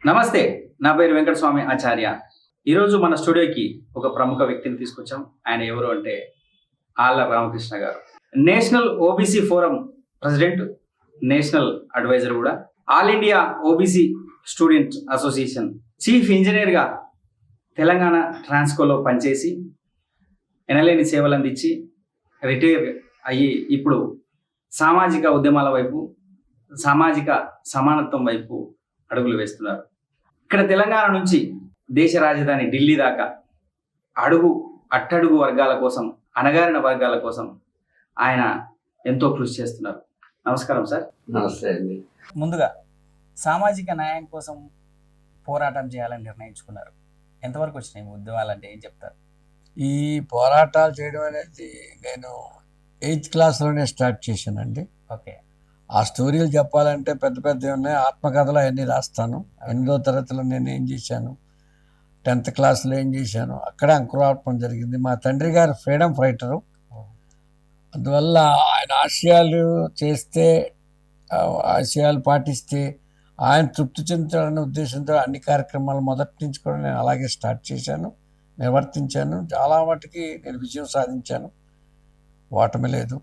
నమస్తే, నా పేరు వెంకటస్వామి ఆచార్య. ఈరోజు మన స్టూడియోకి ఒక ప్రముఖ వ్యక్తిని తీసుకొచ్చాం. ఆయన ఎవరు అంటే Alla Ramakrishna garu. National OBC forum president, national advisor కూడా, all India OBC student association chief ఇంజనీర్గా తెలంగాణ ట్రాన్స్కోలో పనిచేసి ఎనలేని సేవలు అందించి రిటైర్ అయ్యి ఇప్పుడు సామాజిక ఉద్యమాల వైపు, సామాజిక సమానత్వం వైపు అడుగులు వేస్తున్నారు. ఇక్కడ తెలంగాణ నుంచి దేశ రాజధాని ఢిల్లీ దాకా అట్టడుగు వర్గాల కోసం, అణగారిన వర్గాల కోసం ఆయన ఎంతో కృషి చేస్తున్నారు. నమస్కారం సార్. నమస్తే అండి. ముందుగా సామాజిక న్యాయం కోసం పోరాటం చేయాలని నిర్ణయించుకున్నారు. ఎంతవరకు వచ్చినాయి ఉద్యమాలంటే ఏం చెప్తారు? ఈ పోరాటాలు చేయడం అనేది నేను 8th క్లాస్లోనే స్టార్ట్ చేశానండి. ఓకే. ఆ స్టోరీలు చెప్పాలంటే పెద్ద పెద్దవి ఉన్నాయి. ఆత్మకథలు అవన్నీ రాస్తాను. 8వ తరగతిలో నేను ఏం చేశాను, 10th క్లాస్లో ఏం చేశాను, అక్కడే అంకురార్పణ జరిగింది. మా తండ్రి గారు ఫ్రీడమ్ ఫైటరు, అందువల్ల ఆయన ఆశయాలు పాటిస్తే ఆయన తృప్తి చెందుతాడనే ఉద్దేశంతో అన్ని కార్యక్రమాలు మొదటి నుంచి కూడా నేను అలాగే స్టార్ట్ చేశాను, నిర్వర్తించాను. చాలా మటుకి నేను విజయం సాధించాను, ఓటమి లేదు.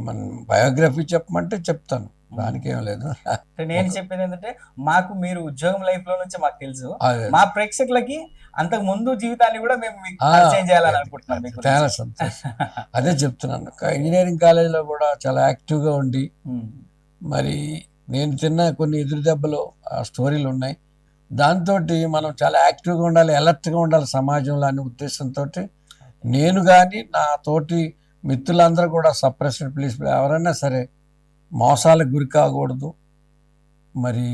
మన బయోగ్రఫీ చెప్పమంటే చెప్తాను, దానికేం లేదు. నేను చెప్పేది ఏంటంటే, మాకు మీరు ఉద్యోగం లైఫ్ లో నుంచి మాకు తెలుసు, మా ప్రేక్షకులకి అంతకు ముందు జీవితాన్ని కూడా మేము పరిచయం చేయాలని అనుకుంటున్నాం. చాలా సంతోషం. అదే చెప్తున్నాను. ఇంజనీరింగ్ కాలేజీలో కూడా చాలా యాక్టివ్గా ఉండి, మరి నేను తిన్న కొన్ని ఎదురు దెబ్బలు స్టోరీలు ఉన్నాయి. దాంతో మనం చాలా యాక్టివ్గా ఉండాలి, అలర్ట్గా ఉండాలి సమాజంలో అనే ఉద్దేశంతో నేను కానీ నా తోటి మిత్రులందరూ కూడా సప్రెస్డ్ ప్లీజ్, ఎవరైనా సరే మోసాలకు గురి కాకూడదు, మరి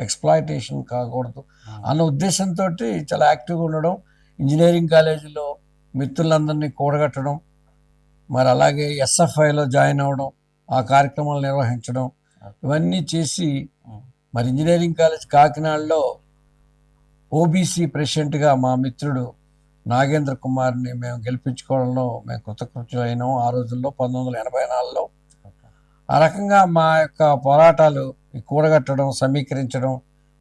ఎక్స్ప్లాయిటేషన్ కాకూడదు అన్న ఉద్దేశంతో చాలా యాక్టివ్గా ఉండడం, ఇంజనీరింగ్ కాలేజీలో మిత్రులందరినీ కూడగట్టడం, మరి అలాగే ఎస్ఎఫ్ఐలో జాయిన్ అవ్వడం, ఆ కార్యక్రమాలు నిర్వహించడం, ఇవన్నీ చేసి మరి ఇంజనీరింగ్ కాలేజ్ కాకినాడలో ఓబీసీ ప్రెసిడెంట్గా మా మిత్రుడు నాగేంద్ర కుమార్ని మేము గెలిపించుకోవడంలో మేము కృతకృత్యులైనాం. ఆ రోజుల్లో 1984లో ఆ రకంగా మా యొక్క పోరాటాలు కూడగట్టడం, సమీకరించడం,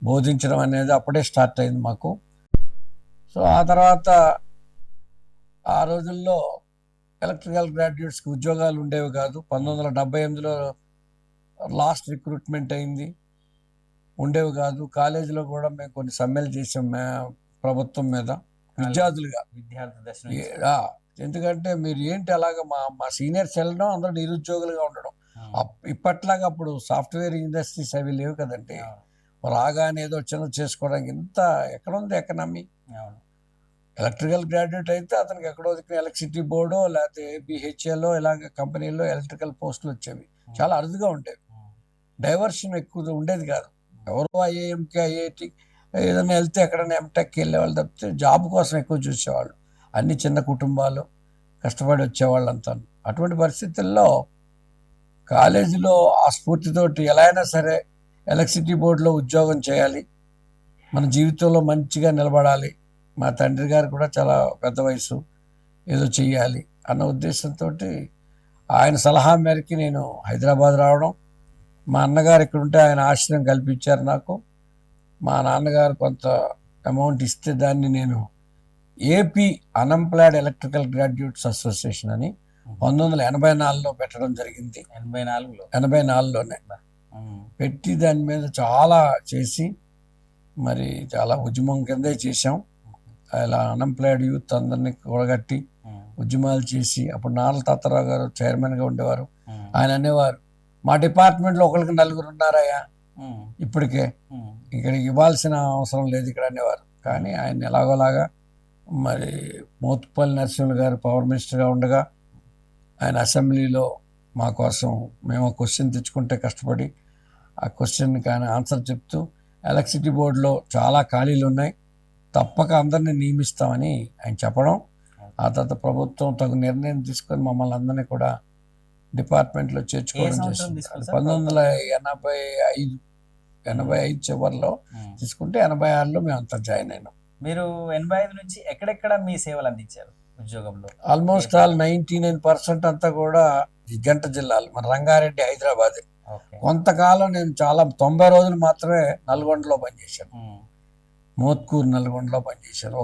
బోధించడం అనేది అప్పుడే స్టార్ట్ అయింది మాకు. సో ఆ తర్వాత ఆ రోజుల్లో ఎలక్ట్రికల్ గ్రాడ్యుయేట్స్కి ఉద్యోగాలు ఉండేవి కాదు. 1978లో లాస్ట్ రిక్రూట్మెంట్ అయింది, ఉండేవి కాదు. కాలేజీలో కూడా మేము కొన్ని సమ్మెలు చేసాం ప్రభుత్వం మీద విద్యార్థులుగా. ఎందుకంటే మీరు ఏంటి అలాగా మా సీనియర్స్ వెళ్ళడం, అందరూ నిరుద్యోగులుగా ఉండడం. ఇప్పట్లాగా అప్పుడు సాఫ్ట్వేర్ ఇండస్ట్రీస్ అవి లేవు కదండి. రాగానే ఏదో చిన్న చేసుకోవడానికి ఇంత ఎక్కడుంది ఎకనామీ. ఎలక్ట్రికల్ గ్రాడ్యుయేట్ అయితే అతనికి ఎక్కడో ఎలక్ట్రిసిటీ బోర్డో లేకపోతే బిహెచ్ఎల్లో ఇలాగ కంపెనీల్లో ఎలక్ట్రికల్ పోస్టులు వచ్చేవి, చాలా అరుదుగా ఉండేవి. డైవర్షన్ ఎక్కువ ఉండేది కాదు. ఎవరో ఐఐఎంకి, ఐఐటి ఏదైనా వెళ్తే ఎక్కడైనా ఎంటెక్కి వెళ్ళేవాళ్ళు తప్పితే జాబ్ కోసం ఎక్కువ చూసేవాళ్ళు. అన్ని చిన్న కుటుంబాలు కష్టపడి వచ్చేవాళ్ళు అంతా. అటువంటి పరిస్థితుల్లో కాలేజీలో ఆ స్ఫూర్తితోటి ఎలా అయినా సరే ఎలక్ట్రిసిటీ బోర్డులో ఉద్యోగం చేయాలి, మన జీవితంలో మంచిగా నిలబడాలి, మా తండ్రి గారు కూడా చాలా పెద్ద వయసు, ఏదో చెయ్యాలి అన్న ఉద్దేశంతో ఆయన సలహా మేరకి నేను హైదరాబాద్ రావడం. మా అన్నగారు ఇక్కడ ఉంటే ఆయన ఆశ్రయం కల్పించారు నాకు. మా నాన్నగారు కొంత అమౌంట్ ఇస్తే దాన్ని నేను AP unemployed electrical graduates association అని 1984లో పెట్టడం జరిగింది. 84లోనే పెట్టి దాని మీద చాలా చేసి మరి చాలా ఉద్యమం కిందే చేసాం. అలా అన్ఎంప్లాయిడ్ యూత్ అందరినీ కూడగట్టి ఉద్యమాలు చేసి, అప్పుడు నార్ల తాతారావు గారు చైర్మన్గా ఉండేవారు. ఆయన అనేవారు, మా డిపార్ట్మెంట్లో ఒకరికి 4 ఉన్నారయ్యా, ఇప్పటికే ఇక్కడికి ఇవ్వాల్సిన అవసరం లేదు ఇక్కడ అనేవారు. కానీ ఆయన ఎలాగోలాగా మరి మోత్పల్లి నరసింహులు గారు పవర్ మినిస్టర్గా ఉండగా ఆయన అసెంబ్లీలో మా కోసం మేము క్వశ్చన్ తెచ్చుకుంటే కష్టపడి ఆ క్వశ్చన్కి ఆయన ఆన్సర్ చెప్తూ, ఎలక్ట్రిసిటీ బోర్డులో చాలా ఖాళీలు ఉన్నాయి, తప్పక అందరినీ నియమిస్తామని ఆయన చెప్పడం. ఆ తర్వాత ప్రభుత్వం తగు నిర్ణయం తీసుకొని మమ్మల్ని అందరినీ కూడా డిపార్ట్మెంట్లో చేర్చుకోవడం చేసింది. 1985 చివరిలో తీసుకుంటే 86లో మేము అంతా జాయిన్ అయినాం. మీరు 85 నుంచి ఎక్కడెక్కడ మీ సేవలు అందించారు ఉద్యోగంలో? ఆల్మోస్ట్ ఆల్ 99% అంతా కూడా జంట జిల్లాలు, మన రంగారెడ్డి, హైదరాబాద్. కొంతకాలం నేను చాలా 90 రోజులు మాత్రమే నల్గొండలో పనిచేశాను. మోత్కూరు నల్గొండలో పనిచేశాను.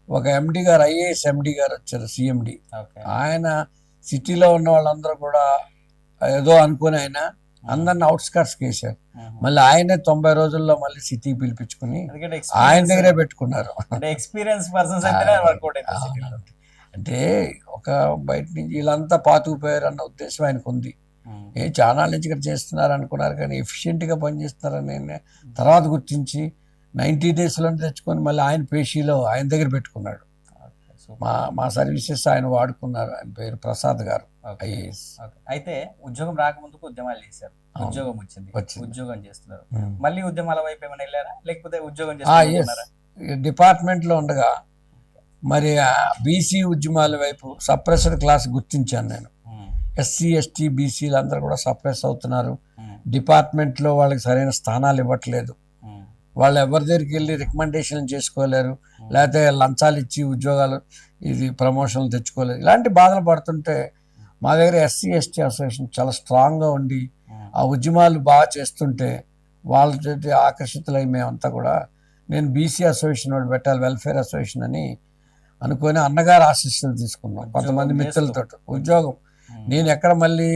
ఒక ఎండి గారు, ఐఏఎస్ ఎండి గారు వచ్చారు, సిఎండి. ఆయన సిటీలో ఉన్న వాళ్ళందరూ కూడా ఏదో అనుకుని ఆయన అందరిని అవుట్స్కట్స్కి వేశారు. మళ్ళీ ఆయనే 90 రోజుల్లో మళ్ళీ సిటీకి పిలిపించుకుని ఆయన దగ్గరే పెట్టుకున్నారు. ఎక్స్పీరియన్స్ అంటే ఒక బయట నుంచి వీళ్ళంతా పాతుకుపోయారు అన్న ఉద్దేశం ఆయనకు ఉంది. చాలా నుంచి ఇక్కడ చేస్తున్నారు అనుకున్నారు, కానీ ఎఫిషియెంట్గా పనిచేస్తున్నారని తర్వాత గుర్తించి 90 డేస్లో తెచ్చుకొని మళ్ళీ ఆయన పేషీలో ఆయన దగ్గర పెట్టుకున్నాడు. మా సర్వీసెస్ ఆయన వాడుకున్నారు. ఆయన పేరు ప్రసాద్ గారు, ఐఏఎస్. అయితే ఉద్యోగం రాకముందుకు ఉద్యమాలు చేశారు, ఉద్యోగం వచ్చింది, ఉద్యోగం చేస్తున్నారు. మళ్ళీ ఉద్యమాల వైపు ఏమైనా వెళ్ళారా, లేకపోతే ఉద్యోగం చేస్తున్నారా? డిపార్ట్మెంట్లో ఉండగా మరి బీసీ ఉద్యమాల వైపు సప్రెస్డ్ క్లాస్ గుర్తించాను నేను. ఎస్సీ ఎస్టీ బీసీలు అందరూ కూడా సప్రెస్ అవుతున్నారు. డిపార్ట్మెంట్లో వాళ్ళకి సరైన స్థానాలు ఇవ్వట్లేదు. వాళ్ళు ఎవరి దగ్గరికి వెళ్ళి రికమెండేషన్ చేసుకోలేరు, లేకపోతే లంచాలు ఇచ్చి ఉద్యోగాలు ప్రమోషన్లు తెచ్చుకోలేరు. ఇలాంటి బాధలు పడుతుంటే మా దగ్గర ఎస్సీ ఎస్టీ అసోసియేషన్ చాలా స్ట్రాంగ్గా ఉండి ఆ ఉద్యమాలు బాగా చేస్తుంటే వాళ్ళతో ఆకర్షితులై మేమంతా కూడా నేను బీసీ అసోసియేషన్ ఒకటి పెట్టాలి, వెల్ఫేర్ అసోసియేషన్ అని అనుకొని అన్నగారు ఆశీస్సులు తీసుకున్నాం కొంతమంది మిత్రులతో. ఉద్యోగం నేను ఎక్కడ మళ్ళీ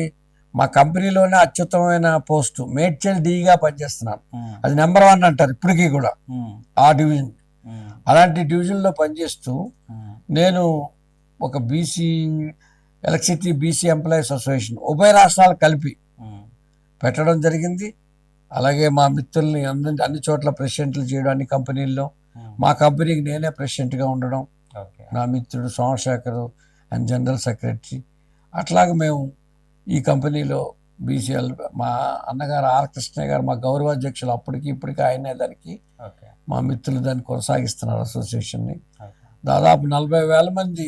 మా కంపెనీలోనే అత్యుత్తమైన పోస్టు మేడ్చల్ డీగా పనిచేస్తున్నాను. అది నెంబర్ 1 అంటారు ఇప్పటికీ కూడా ఆ డివిజన్. అలాంటి డివిజన్లో పనిచేస్తూ నేను ఒక BC electricity BC employees association ఉభయ రాష్ట్రాలు కలిపి పెట్టడం జరిగింది. అలాగే మా మిత్రుల్ని అన్ని చోట్ల ప్రెసిడెంట్లు చేయడం, అన్ని కంపెనీల్లో మా కంపెనీకి నేనే ప్రెసిడెంట్గా ఉండడం, నా మిత్రుడు సోమశేఖర్ అండ్ జనరల్ సెక్రటరీ. అట్లాగే మేము ఈ కంపెనీలో బీసీఎల్ మా అన్నగారు ఆర్ కృష్ణయ్య గారు మా గౌరవాధ్యక్షులు, అప్పటికి ఇప్పటికీ ఆయనే దానికి మా మిత్రులు దాన్ని కొనసాగిస్తున్నారు అసోసియేషన్ని. దాదాపు 40,000 మంది,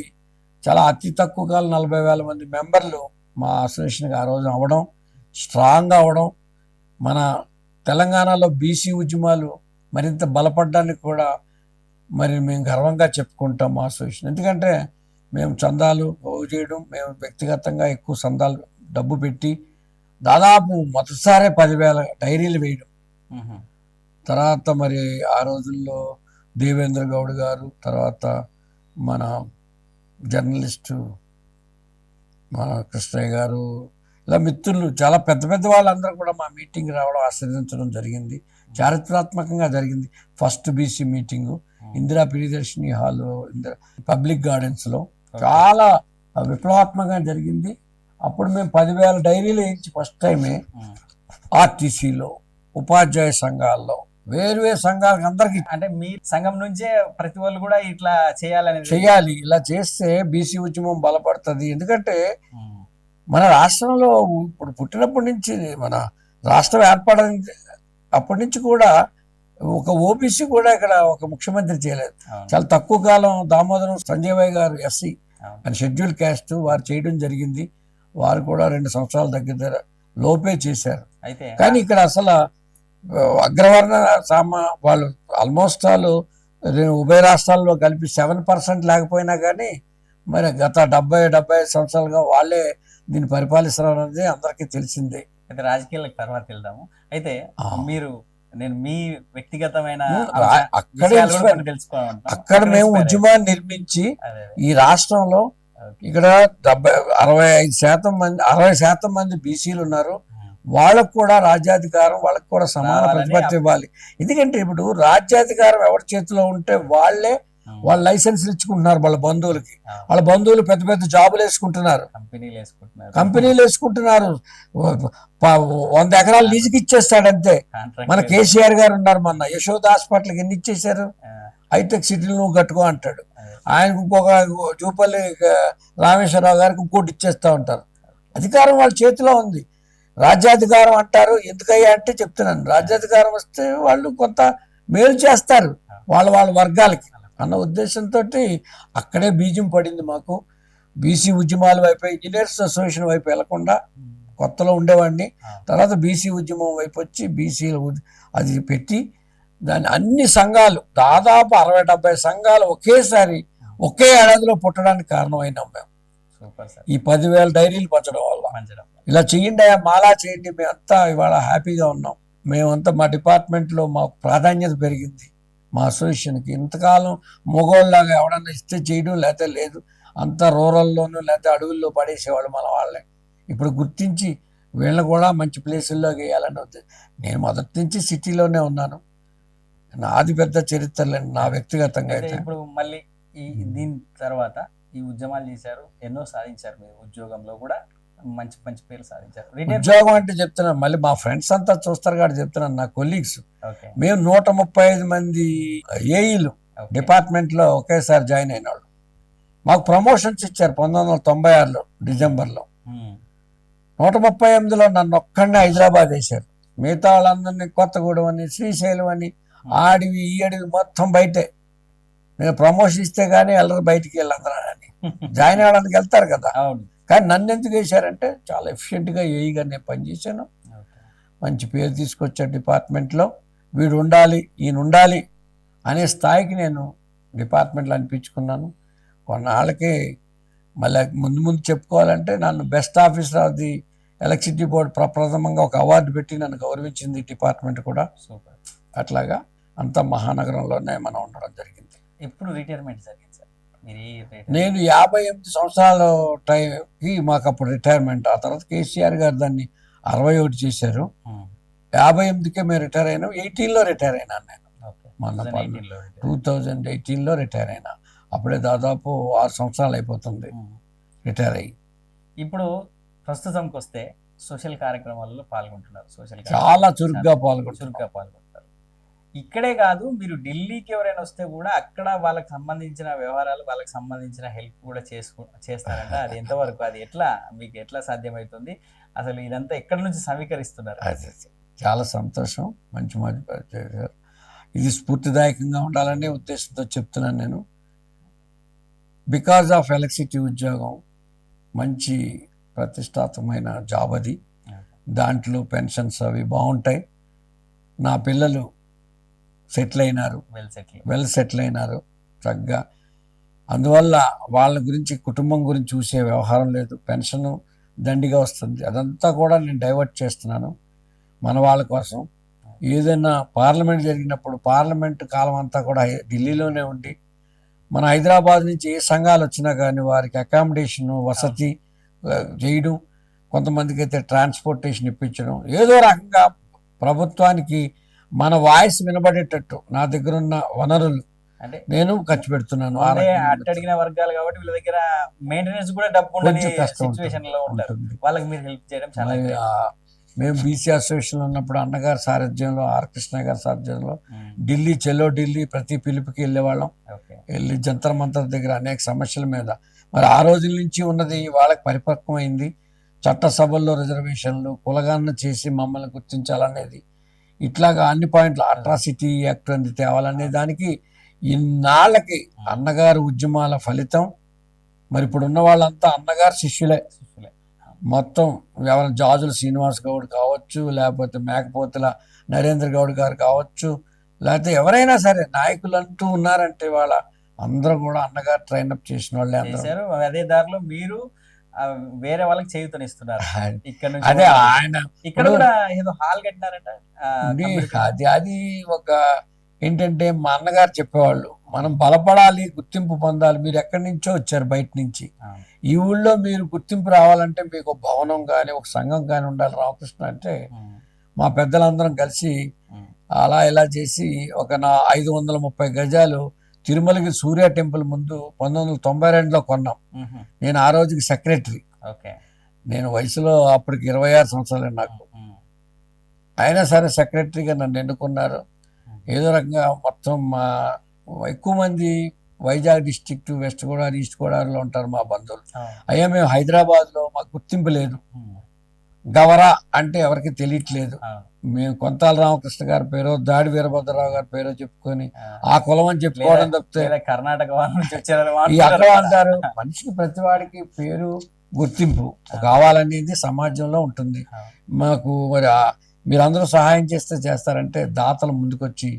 చాలా అతి తక్కువ కాలం 40,000 మంది మెంబర్లు మా అసోసియేషన్కి ఆ రోజు అవ్వడం, స్ట్రాంగ్ అవ్వడం, మన తెలంగాణలో బీసీ ఉద్యమాలు మరింత బలపడడానికి కూడా మరి మేము గర్వంగా చెప్పుకుంటాం మా అసోసియేషన్. ఎందుకంటే మేము చందాలు పోగు చేయడం, మేము వ్యక్తిగతంగా ఎక్కువ చందాలు డబ్బు పెట్టి దాదాపు మొదటిసారే 10,000 డైరీలు వేయడం. తర్వాత మరి ఆ రోజుల్లో దేవేంద్ర గౌడ్ గారు, తర్వాత మన జర్నలిస్టు మన కృష్ణయ్య గారు, ఇలా మిత్రులు చాలా పెద్ద పెద్ద వాళ్ళందరూ కూడా మా మీటింగ్ రావడం ఆస్వాదించడం జరిగింది. చారిత్రాత్మకంగా జరిగింది. First BC meeting Indira Priyadarshini hall public గార్డెన్స్లో చాలా విప్లవాత్మకంగా జరిగింది. అప్పుడు మేము 10,000 డైరీలు వేయించి ఫస్ట్ టైమే ఆర్టీసీలో, ఉపాధ్యాయ సంఘాల్లో, వేరు సంఘాలకు అందరికి, అంటే మీ సంఘం నుంచే ప్రతి వాళ్ళు కూడా ఇట్లా చేయాలి. ఇలా చేస్తే బీసీ ఉద్యమం బలపడుతుంది. ఎందుకంటే మన రాష్ట్రంలో ఇప్పుడు పుట్టినప్పటి నుంచి, మన రాష్ట్రం ఏర్పడింది అప్పటి నుంచి కూడా ఒక ఓబీసీ కూడా ఇక్కడ ఒక ముఖ్యమంత్రి చేయలేదు. చాలా తక్కువ కాలం దామోదరం సంజయ్ గారు ఎస్సీ అండ్ షెడ్యూల్ క్యాస్ట్ వారు చేయడం జరిగింది. వారు కూడా 2 సంవత్సరాల దగ్గర లోపే చేశారు. కానీ ఇక్కడ అసలు అగ్రవర్ణ వాళ్ళు ఆల్మోస్ట్ వాళ్ళు ఉభయ రాష్ట్రాల్లో కలిపి 7% లేకపోయినా కానీ మరి గత 70-75 సంవత్సరాలుగా వాళ్ళే దీన్ని పరిపాలిస్తున్నారు అనేది అందరికీ తెలిసిందే. అయితే రాజకీయాలకు తర్వాత వెళ్దాము. అయితే నేను మీ వ్యక్తిగతమైన అక్కడ మేము ఉద్యమాన్ని నిర్మించి ఈ రాష్ట్రంలో ఇక్కడ 60% మంది బీసీలు ఉన్నారు. వాళ్ళకు కూడా రాజ్యాధికారం, వాళ్ళకు కూడా సమాన ప్రతిపత్తి ఇవ్వాలి. ఎందుకంటే ఇప్పుడు రాజ్యాధికారం ఎవరి చేతిలో ఉంటే వాళ్ళే వాళ్ళు లైసెన్స్లు ఇచ్చుకుంటున్నారు వాళ్ళ బంధువులకి. వాళ్ళ బంధువులు పెద్ద పెద్ద జాబులు వేసుకుంటున్నారు, కంపెనీలు వేసుకుంటున్నారు. 100 ఎకరాలు లీజుకి ఇచ్చేస్తాడంతే. మన కేసీఆర్ గారు ఉన్నారు, మొన్న యశోద హాస్పిటల్కి ఎన్ని ఇచ్చేశారు, హైటెక్ సిటీలు నువ్వు కట్టుకో అంటాడు. ఆయనకు ఇంకొక జూపల్లి రామేశ్వరరావు గారికి ఇంకోటి ఇచ్చేస్తూ ఉంటారు. అధికారం వాళ్ళ చేతిలో ఉంది. రాజ్యాధికారం అంటారు, ఎందుకయ్యా అంటే చెప్తున్నాను, రాజ్యాధికారం వస్తే వాళ్ళు కొంత మేలు చేస్తారు వాళ్ళ వర్గాలకి అన్న ఉద్దేశంతో అక్కడే బీజం పడింది మాకు. బీసీ ఉద్యమాల వైపు, ఇంజనీర్స్ అసోసియేషన్ వైపు వెళ్లకుండా కొత్తలో ఉండేవాడిని. తర్వాత బీసీ ఉద్యమం వైపు వచ్చి బీసీలు అది పెట్టి దాన్ని అన్ని సంఘాలు దాదాపు 60-70 సంఘాలు ఒకేసారి ఒకే ఏడాదిలో పుట్టడానికి కారణమైనాం మేము. Super sir. ఈ 10,000 డైరీలు పంచడం వల్ల. ఇలా చెయ్యండి, మాలా చేయండి, మేమంతా ఇవాళ హ్యాపీగా ఉన్నాం. మేమంతా మా డిపార్ట్మెంట్లో మాకు ప్రాధాన్యత పెరిగింది. మా అసోసియేషన్కి ఇంతకాలం మగోళ్ళలాగా ఎవడన్నా ఇస్తే చేయడం లేకపోతే లేదు, అంతా రూరల్లోనూ లేకపోతే అడవుల్లో పడేసేవాళ్ళు మన వాళ్ళే. ఇప్పుడు గుర్తించి వీళ్ళని కూడా మంచి ప్లేసుల్లోకి వేయాలని ఉంది. నేను మొదటి నుంచి సిటీలోనే ఉన్నాను. నాది పెద్ద చరిత్ర లేదు నా వ్యక్తిగతంగా అయితే. ఇప్పుడు మళ్ళీ దీని తర్వాత ఈ ఉద్యమాలు చేశారు, ఎన్నో సాధించారు. మీరు ఉద్యోగంలో కూడా మంచి మంచి పేరు సాధించారు. ఉద్యోగం అంటే చెప్తున్నాను, మళ్ళీ మా ఫ్రెండ్స్ అంతా చూస్తారు కాబట్టి చెప్తున్నాను, నా కొలీగ్స్ మేము 135 మంది ఏఈలు డిపార్ట్మెంట్లో ఒకేసారి జాయిన్ అయిన వాళ్ళు. మాకు ప్రమోషన్స్ ఇచ్చారు 1996లో డిసెంబర్లో. 138లో నన్ను ఒక్కడే హైదరాబాద్ వేశారు. మిగతా వాళ్ళందరినీ కొత్తగూడెం అని, శ్రీశైలం అని, ఆడివి ఈ అడవి మొత్తం బయటే. నేను ప్రమోషన్ ఇస్తే కానీ వెళ్ళరు బయటికి వెళ్ళందరని. జాయిన్ అవ్వడానికి వెళ్తారు కదా. కానీ నన్ను ఎందుకు వేశారంటే చాలా ఎఫిషియెంట్గా ఏఈగా నేను పనిచేశాను. మంచి పేరు తీసుకొచ్చాను డిపార్ట్మెంట్లో. వీడు ఉండాలి, ఈయన ఉండాలి అనే స్థాయికి నేను డిపార్ట్మెంట్లో అనిపించుకున్నాను. కొన్నాళ్ళకి మళ్ళీ ముందు చెప్పుకోవాలంటే నన్ను best officer of the electricity board ప్రప్రథమంగా ఒక అవార్డు పెట్టి నన్ను గౌరవించింది డిపార్ట్మెంట్ కూడా. అట్లాగా అంత మహానగరంలోనే మనం ఉండడం జరిగింది. ఎప్పుడు రిటైర్మెంట్ జరిగింది సార్? నేను 58 సంవత్సరాల టైంకి మాకు అప్పుడు రిటైర్మెంట్. ఆ తర్వాత కేసీఆర్ గారు దాన్ని 61 చేశారు. 58కే మేము రిటైర్ అయినాం. 18లో రిటైర్ అయినాను నేను. మన 2018లో రిటైర్ అయినా. అప్పుడే దాదాపు 6 సంవత్సరాలు అయిపోతుంది రిటైర్ అయ్యి. ఇప్పుడు ప్రస్తుతంకి వస్తే సోషల్ కార్యక్రమాలలో పాల్గొంటున్నారు. చాలా చురుగ్గా పాల్గొంటున్నారు. ఇక్కడే కాదు, మీరు ఢిల్లీకి ఎవరైనా వస్తే కూడా అక్కడ వాళ్ళకి సంబంధించిన వ్యవహారాలు, వాళ్ళకి సంబంధించిన హెల్ప్ కూడా చేస్తారంట. అది ఎంతవరకు, అది మీకు ఎట్లా సాధ్యమవుతుంది? అసలు ఇదంతా ఎక్కడి నుంచి సమీకరిస్తున్నారు? చాలా సంతోషం, మంచి చేశారు. ఇది స్ఫూర్తిదాయకంగా ఉండాలనే ఉద్దేశంతో చెప్తున్నాను నేను. బికాజ్ ఆఫ్ ఎలక్ట్రిసిటీ ఉద్యోగం మంచి ప్రతిష్టాత్మకమైన జాబ్ అది. దాంట్లో పెన్షన్స్ అవి బాగుంటాయి. నా పిల్లలు వెల్ సెటిల్ అయినారు చక్కగా. అందువల్ల వాళ్ళ గురించి, కుటుంబం గురించి చూసే వ్యవహారం లేదు. పెన్షన్ దండిగా వస్తుంది. అదంతా కూడా నేను డైవర్ట్ చేస్తున్నాను మన వాళ్ళ కోసం. ఏదైనా పార్లమెంట్ జరిగినప్పుడు పార్లమెంట్ కాలం అంతా కూడా ఢిల్లీలోనే ఉండి, మన హైదరాబాద్ నుంచి ఏ సంఘాలు వచ్చినా కానీ వారికి అకామిడేషను, వసతి చేయడం, కొంతమందికి అయితే ట్రాన్స్పోర్టేషన్ ఇప్పించడం, ఏదో రకంగా ప్రభుత్వానికి మన వాయిస్ వినబడేటట్టు నా దగ్గర ఉన్న వనరులు అంటే నేను ఖర్చు పెడుతున్నాను. అట్టడిగిన వర్గాలు కాబట్టి వీళ్ళ దగ్గర మెయింటెనెన్స్ కూడా డబ్బు సిచువేషన్లో ఉంటారు. వాళ్ళకి మీరు హెల్ప్ చేయడం చాలా. మేము బీసీ అసోసియేషన్లో ఉన్నప్పుడు అన్నగారి సారథ్యంలో, ఆర్ కృష్ణ గారి సారథ్యంలో ఢిల్లీ, చెల్లో ఢిల్లీ ప్రతి పిలుపుకి వెళ్ళేవాళ్ళం. వెళ్ళి జంతర్ మంతర్ దగ్గర అనేక సమస్యల మీద, మరి ఆ రోజుల నుంచి ఉన్నది వాళ్ళకి పరిపక్వమైంది. చట్టసభల్లో రిజర్వేషన్లు, కులగాన్న చేసి మమ్మల్ని గుర్తించాలనేది, ఇట్లాగా అన్ని పాయింట్లు, అట్రాసిటీ యాక్ట్ అనేది తేవాలనే దానికి ఇన్నాళ్ళకి అన్నగారు ఉద్యమాల ఫలితం. మరి ఇప్పుడు ఉన్న వాళ్ళంతా అన్నగారు శిష్యులే మొత్తం. ఎవరైనా జాజుల శ్రీనివాస్ గౌడ్ కావచ్చు, లేకపోతే మేకపోతుల నరేంద్ర గౌడ్ గారు కావచ్చు, లేకపోతే ఎవరైనా సరే నాయకులు అంటూ ఉన్నారంటే వాళ్ళ అందరూ కూడా అన్నగారు ట్రైన్అప్ చేసిన వాళ్ళే అందరూ. అదే దారిలో మీరు వేరే వాళ్ళకి చేయుతనిస్తున్నారు. అదే ఆయన ఇక్కడ కూడా ఏదో హాల్ కట్టినారట. అది ఒక ఏంటంటే మా అన్నగారు చెప్పేవాళ్ళు, మనం బలపడాలి, గుర్తింపు పొందాలి. మీరు ఎక్కడి నుంచో వచ్చారు, బయట నుంచి. ఈ ఊళ్ళో మీరు గుర్తింపు రావాలంటే మీకు ఒక భవనం కానీ ఒక సంఘం కానీ ఉండాలి. రామకృష్ణ అంటే మా పెద్దలందరం కలిసి అలా ఇలా చేసి ఒక 530 గజాలు తిరుమలకి సూర్య టెంపుల్ ముందు 1992లో కొన్నాం. నేను ఆ రోజుకి సెక్రటరీ. నేను వయసులో అప్పటికి 26 సంవత్సరాలు నాకు. అయినా సరే సెక్రటరీగా నన్ను ఎన్నుకున్నారు. ఏదో రకంగా మొత్తం మా ఎక్కువ మంది Vizag district, west Godavari, east గోదావరిలో ఉంటారు మా బంధువులు. అయ్యా మేము హైదరాబాద్లో మాకు గుర్తింపు లేదు, గవరా అంటే ఎవరికి తెలియట్లేదు. మేము కొంతాల రామకృష్ణ గారి పేరు, దాడి వీరభద్రరావు గారి పేరు చెప్పుకొని ఆ కులం అని చెప్పుకోవడం తప్పితే కర్ణాటక అక్కడ అంటారు. మనిషికి ప్రతివాడికి పేరు, గుర్తింపు కావాలనేది సమాజంలో ఉంటుంది. మాకు మరి మీరందరూ సహాయం చేస్తారంటే దాతలు ముందుకొచ్చి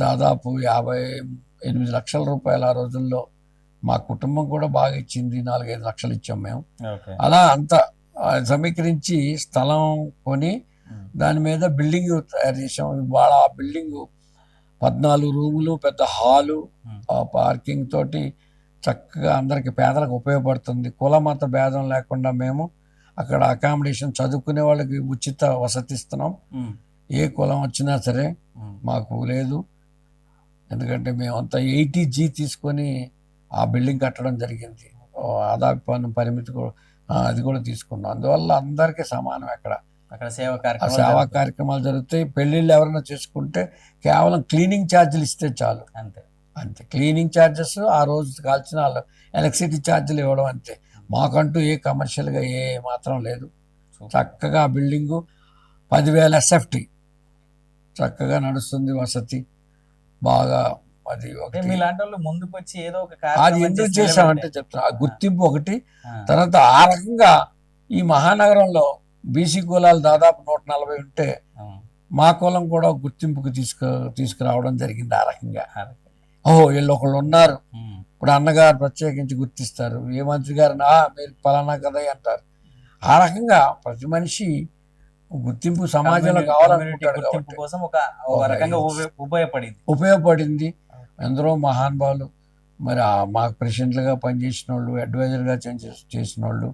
దాదాపు 58 లక్షల రూపాయలు ఆ రోజుల్లో మా కుటుంబం కూడా బాగా ఇచ్చింది, 4-5 లక్షలు ఇచ్చాం మేము. ఓకే. అలా అంత సమీకరించి స్థలం కొని దాని మీద బిల్డింగ్ తయారు చేసాం. వాళ్ళ ఆ బిల్డింగ్ 14 రూములు, పెద్ద హాలు, పార్కింగ్ తోటి చక్కగా అందరికి పేదలకు ఉపయోగపడుతుంది. కుల మత భేదం లేకుండా మేము అక్కడ అకామిడేషన్ చదువుకునే వాళ్ళకి ఉచిత వసతి ఇస్తున్నాం. ఏ కులం వచ్చినా సరే మాకు లేదు. ఎందుకంటే మేమంతా 80G తీసుకొని ఆ బిల్డింగ్ కట్టడం జరిగింది. ఆదాయ పన్ను పరిమితి అది కూడా తీసుకున్నాం. అందువల్ల అందరికీ సమానం. అక్కడ సేవా కార్యక్రమాలు జరుగుతాయి. పెళ్ళిళ్ళు ఎవరైనా చేసుకుంటే కేవలం క్లీనింగ్ ఛార్జీలు ఇస్తే చాలు, అంతే. క్లీనింగ్ ఛార్జెస్, ఆ రోజు కాల్చిన ఎలక్ట్రిసిటీ ఛార్జీలు ఇవ్వడం, అంతే. మాకంటూ ఏ కమర్షియల్గా ఏ మాత్రం లేదు. చక్కగా ఆ బిల్డింగు 10,000 SFT చక్కగా నడుస్తుంది, వసతి బాగా. అది మీలాంటి వాళ్ళు ముందుకు వచ్చి ఏదో ఒక అది ఎందుకు చేసామంటే చెప్తాను, ఆ గుర్తింపు ఒకటి. తర్వాత ఆ రకంగా ఈ మహానగరంలో బీసీ కులాలు దాదాపు 140 ఉంటే మా కులం కూడా గుర్తింపుకు తీసుకురావడం జరిగింది. ఆ రకంగా వీళ్ళు ఒకళ్ళు ఉన్నారు, ఇప్పుడు అన్నగారు ప్రత్యేకించి గుర్తిస్తారు, ఏ మంత్రి గారు మీరు పలానా కదా అంటారు. ఆ రకంగా ప్రతి మనిషి గుర్తింపు సమాజంలో కావాలనుకుంటాడు కాబట్టి ఉపయోగపడింది. ఎందరో మహానుభావులు, మరి మాకు ప్రెసిడెంట్లుగా పనిచేసిన వాళ్ళు, అడ్వైజర్గా చేసిన వాళ్ళు,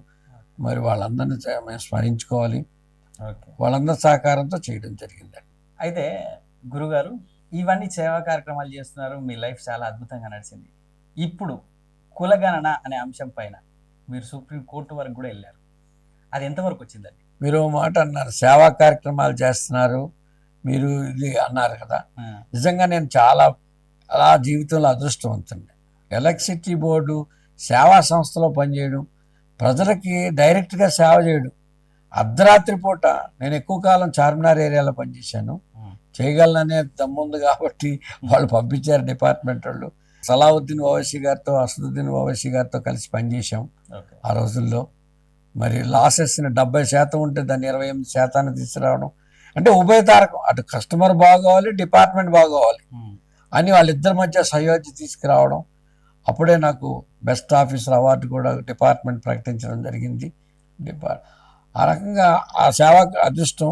మరి వాళ్ళందరినీ మేము స్మరించుకోవాలి. వాళ్ళందరి సహకారంతో చేయడం జరిగిందండి. అయితే గురుగారు, ఇవన్నీ సేవా కార్యక్రమాలు చేస్తున్నారు, మీ లైఫ్ చాలా అద్భుతంగా నడిచింది. ఇప్పుడు కులగణన అనే అంశం పైన మీరు సుప్రీంకోర్టు వరకు కూడా వెళ్ళారు. అది ఎంతవరకు వచ్చిందండి? మీరు మాట అన్నారు, సేవా కార్యక్రమాలు చేస్తున్నారు మీరు, ఇది అన్నారు కదా. నిజంగా నేను చాలా అలా జీవితంలో అదృష్టవంతుని. ఎలక్ట్రిసిటీ బోర్డు సేవా సంస్థలో పనిచేయడం, ప్రజలకి డైరెక్ట్గా సేవ చేయడం. అర్ధరాత్రి పూట నేను ఎక్కువ కాలం చార్మినార్ ఏరియాలో పనిచేశాను. చేయగలననే దమ్ముంది కాబట్టి వాళ్ళు పంపించారు డిపార్ట్మెంట్ వాళ్ళు. సలావుద్దీన్ ఓవైసీ గారితో, అసదుద్దీన్ ఓవైసీ గారితో కలిసి పనిచేసాం ఆ రోజుల్లో. మరి లాసెస్ని 70% ఉంటే దాన్ని 28% తీసుకురావడం అంటే ఉభయతారకం. అటు కస్టమర్ బాగోవాలి, డిపార్ట్మెంట్ బాగోవాలి అని వాళ్ళిద్దరి మధ్య సయోధ్య తీసుకురావడం. అప్పుడే నాకు బెస్ట్ ఆఫీసర్ అవార్డు కూడా డిపార్ట్మెంట్ ప్రకటించడం జరిగింది. ఆ రకంగా ఆ సేవా అదృష్టం.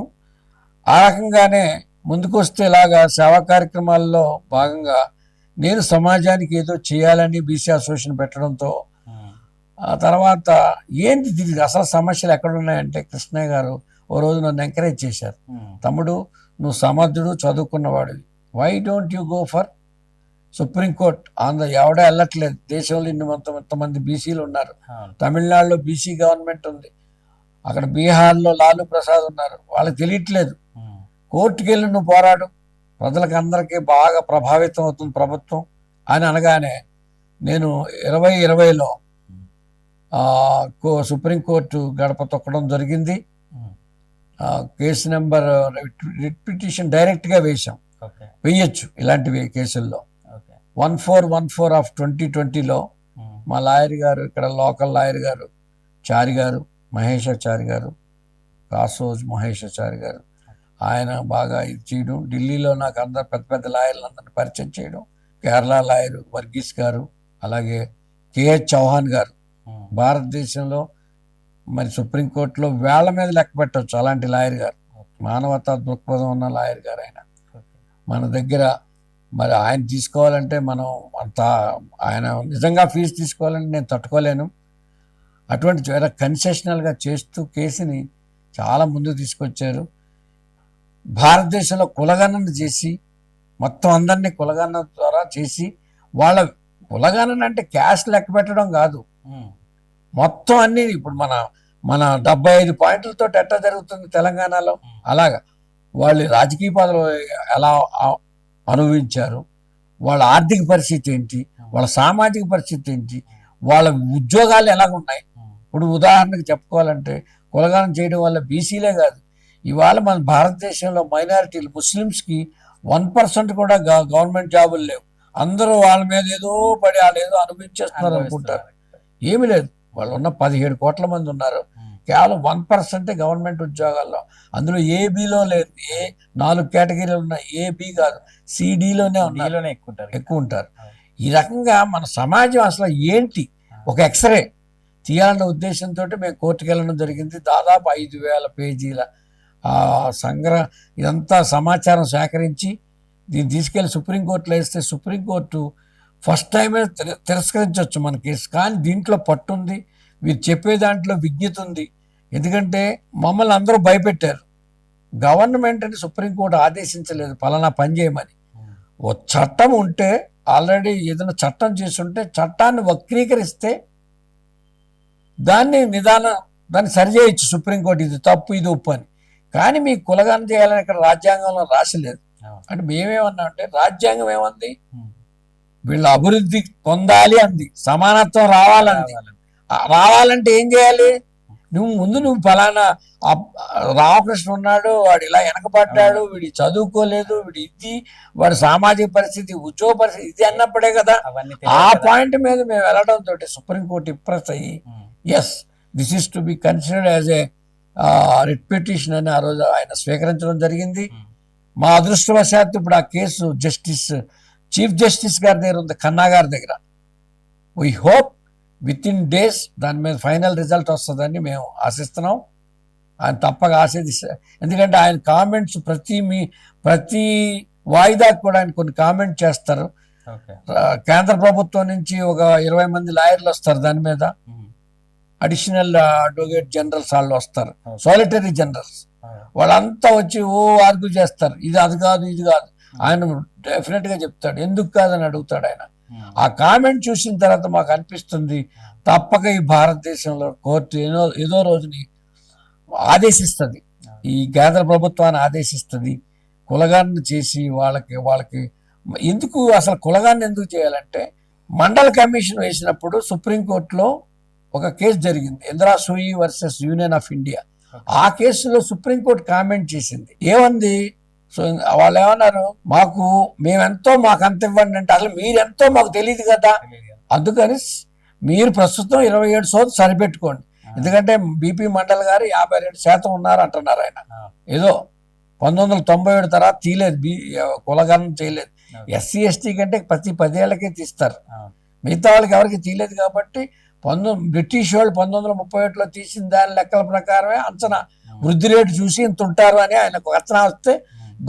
ఆ రకంగానే ముందుకు వస్తే ఇలాగా సేవా కార్యక్రమాల్లో భాగంగా నేను సమాజానికి ఏదో చేయాలని బీసీ అసోసియేషన్ పెట్టడంతో, ఆ తర్వాత ఏంటి దీనికి అసలు సమస్యలు ఎక్కడున్నాయంటే కృష్ణయ్య గారు ఓ రోజు నన్ను ఎంకరేజ్ చేశారు. తమ్ముడు, నువ్వు సమర్థుడు, చదువుకున్నవాడివి, why don't you go for supreme court? ఎవడా వెళ్ళట్లేదు, దేశంలో ఇంతమంది బీసీలు ఉన్నారు, తమిళనాడులో బీసీ గవర్నమెంట్ ఉంది, అక్కడ బీహార్లో లాలూ ప్రసాద్ ఉన్నారు, వాళ్ళకి తెలియట్లేదు. కోర్టుకి వెళ్ళి నువ్వు పోరాడు, ప్రజలకు అందరికీ బాగా ప్రభావితం అవుతుంది ప్రభుత్వం అని అనగానే నేను 2020లో సుప్రీంకోర్టు గడప తొక్కడం జరిగింది. కేసు నెంబర్ రిట్ పిటిషన్ డైరెక్ట్గా వేయచ్చు ఇలాంటివి కేసుల్లో. 1414 ఆఫ్ 2020లో మా లాయర్ గారు, ఇక్కడ లోకల్ లాయర్ గారు చారి గారు, మహేశాచారి గారు, కాసోజ్ మహేశాచారి గారు, ఆయన బాగా ఇది చేయడం. ఢిల్లీలో నాకు అందరు పెద్ద పెద్ద లాయర్లు అందరిని పరిచయం చేయడం. కేరళ లాయరు వర్గీస్ గారు, అలాగే కేహెచ్ చౌహాన్ గారు, భారతదేశంలో మరి సుప్రీంకోర్టులో వేళ్ల మీద లెక్క పెట్టవచ్చు అలాంటి లాయర్ గారు, మానవతా దృక్పథం ఉన్న లాయర్ గారు ఆయన. మన దగ్గర మరి ఆయన తీసుకోవాలంటే మనం ఆయన నిజంగా ఫీజు తీసుకోవాలంటే నేను తట్టుకోలేను. అటువంటి కన్సెషనల్గా చేస్తూ కేసుని చాలా ముందుకు తీసుకొచ్చారు. భారతదేశంలో కులగణన చేసి, మొత్తం అందరినీ కులగణన ద్వారా చేసి, వాళ్ళ కులగణన అంటే క్యాస్ట్ లెక్క పెట్టడం కాదు, మొత్తం అన్ని. ఇప్పుడు మన 75 పాయింట్లతో ఎట్లా జరుగుతుంది తెలంగాణలో, అలాగా వాళ్ళు రాజకీయ పదవులు ఎలా అనుభవించారు, వాళ్ళ ఆర్థిక పరిస్థితి ఏంటి, వాళ్ళ సామాజిక పరిస్థితి ఏంటి, వాళ్ళ ఉద్యోగాలు ఎలాగున్నాయి. ఇప్పుడు ఉదాహరణకు చెప్పుకోవాలంటే కులగణన చేయడం వల్ల బీసీలే కాదు, ఇవాళ మన భారతదేశంలో మైనారిటీలు, ముస్లిమ్స్కి 1% కూడా గవర్నమెంట్ జాబులు లేవు. అందరూ వాళ్ళ మీద ఏదో పడి వాళ్ళు ఏదో అనుభవించేస్తున్నారు అనుకుంటారు. ఏమీ లేదు, వాళ్ళు ఉన్న 17 కోట్ల మంది ఉన్నారు, కేవలం 1% గవర్నమెంట్ ఉద్యోగాల్లో. అందులో ఏబీలో లేదు, 4 కేటగిరీలు ఉన్నాయి, ఏబీ కాదు, సిడిలోనే ఎక్కువ ఉంటారు. ఈ రకంగా మన సమాజం అసలు ఏంటి ఒక ఎక్స్రే తీయాలన్న ఉద్దేశంతో మేము కోర్టుకు వెళ్ళడం జరిగింది. దాదాపు 5,000 పేజీల ఇదంతా సమాచారం సేకరించి దీన్ని తీసుకెళ్లి సుప్రీంకోర్టులో వేస్తే సుప్రీంకోర్టు ఫస్ట్ టైమే తిరస్కరించవచ్చు మన కేసు. కానీ దీంట్లో పట్టుంది, వీరు చెప్పే దాంట్లో విజ్ఞత ఉంది. ఎందుకంటే మమ్మల్ని అందరూ భయపెట్టారు. గవర్నమెంట్ అని సుప్రీంకోర్టు ఆదేశించలేదు పలానా పని చేయమని. ఓ చట్టం ఉంటే ఆల్రెడీ ఏదైనా చట్టం చేస్తుంటే చట్టాన్ని వక్రీకరిస్తే దాన్ని సరిచేయచ్చు సుప్రీంకోర్టు, ఇది తప్పు ఇది ఉప్పు అని. కానీ మీకు కులగానం చేయాలని ఇక్కడ రాజ్యాంగంలో రాసలేదు. అంటే మేమేమన్నా అంటే రాజ్యాంగం ఏమంది, వీళ్ళ అభివృద్ధి పొందాలి అంది, సమానత్వం రావాలంది. రావాలంటే ఏం చేయాలి, నువ్వు ఫలానా రామకృష్ణ ఉన్నాడు, వాడు ఇలా వెనకబడ్డాడు, వీడి చదువుకోలేదు, వాడి సామాజిక పరిస్థితి, ఉద్యోగ పరిస్థితి ఇది అన్నప్పుడే కదా. ఆ పాయింట్ మీద మేము వెళ్ళడంతో సుప్రీంకోర్టు ఇంప్రెస్ అయ్యి yes this is to be considered as a writ అని ఆ రోజు ఆయన స్వీకరించడం జరిగింది. మా అదృష్టవశాత్తు ఇప్పుడు ఆ కేసు చీఫ్ జస్టిస్ గారి దగ్గర ఉంది, ఖన్నా గారి దగ్గర. We hope with in days దాని మీద ఫైనల్ రిజల్ట్ వస్తుందని మేము ఆశిస్తున్నాం. ఆయన తప్పక ఎందుకంటే ఆయన కామెంట్స్ ప్రతి వాయిదాకు కూడా ఆయన కొన్ని కామెంట్ చేస్తారు. కేంద్ర ప్రభుత్వం నుంచి ఒక 20 మంది లాయర్లు వస్తారు, దాని మీద అడిషనల్ అడ్వకేట్ జనరల్స్ వాళ్ళు వస్తారు, సాలిటరీ జనరల్స్, వాళ్ళంతా వచ్చి ఆర్గ్యూ చేస్తారు, ఇది అది కాదు ఇది కాదు. ఆయన డెఫినెట్ గా చెప్తాడు, ఎందుకు కాదని అడుగుతాడు ఆయన. ఆ కామెంట్ చూసిన తర్వాత మాకు అనిపిస్తుంది తప్పక ఈ భారతదేశంలో కోర్టు ఏదో రోజుని ఆదేశిస్తుంది, ఈ కేంద్ర ప్రభుత్వాన్ని ఆదేశిస్తుంది కులగాన్ని చేసి వాళ్ళకి ఎందుకు అసలు కులగాన్ని ఎందుకు చేయాలంటే మండల్ కమిషన్ వేసినప్పుడు సుప్రీంకోర్టులో ఒక కేసు జరిగింది, Indira సూయి versus union of India. ఆ కేసులో సుప్రీంకోర్టు కామెంట్ చేసింది, ఏమంది, సో వాళ్ళు ఏమన్నారు, మాకు అంత ఇవ్వండి అంటే అసలు మీరెంతో మాకు తెలియదు కదా, అందుకని మీరు ప్రస్తుతం 27% సరిపెట్టుకోండి. ఎందుకంటే బీపీ మండల్ గారు 52% ఉన్నారు అంటున్నారు. ఆయన ఏదో 1997 తర్వాత తీయలేదు, కులగణన చేయలేదు. ఎస్సీ ఎస్టీ కంటే ప్రతి 10 ఏళ్ళకే తీస్తారు, మిగతా వాళ్ళకి ఎవరికి తీయలేదు. కాబట్టి బ్రిటిష్ వాళ్ళు 1931లో తీసిన దాని లెక్కల ప్రకారమే అంచనా వృద్ధి రేటు చూసి ఇంత ఉంటారు అని ఆయనకు అంచనా వస్తే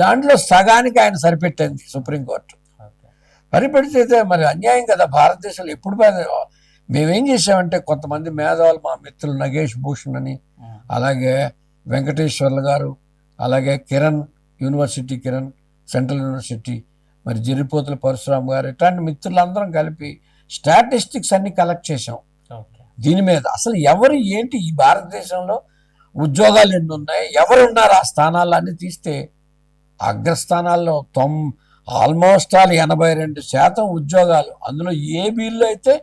దాంట్లో సగానికి ఆయన సరిపెట్టింది సుప్రీంకోర్టు. సరిపెడితే మరి అన్యాయం కదా భారతదేశంలో. ఎప్పుడు మేమేం చేసామంటే కొంతమంది మేధావులు, మా మిత్రులు నగేష్ భూషణ్ అని, అలాగే వెంకటేశ్వర్లు గారు, అలాగే కిరణ్ సెంట్రల్ యూనివర్సిటీ, మరి జరిపోతుల పరశురామ్ గారు, ఇట్లాంటి మిత్రులందరం కలిపి స్టాటిస్టిక్స్ అన్ని కలెక్ట్ చేసాం దీని మీద. అసలు ఎవరు ఏంటి ఈ భారతదేశంలో ఉద్యోగాలు ఎన్ని ఉన్నాయి, ఎవరు ఉన్నారు ఆ స్థానాల్లో అన్ని తీస్తే అగ్రస్థానాల్లో ఆల్మోస్ట్ 82% ఉద్యోగాలు. అందులో ఏ బిల్లు అయితే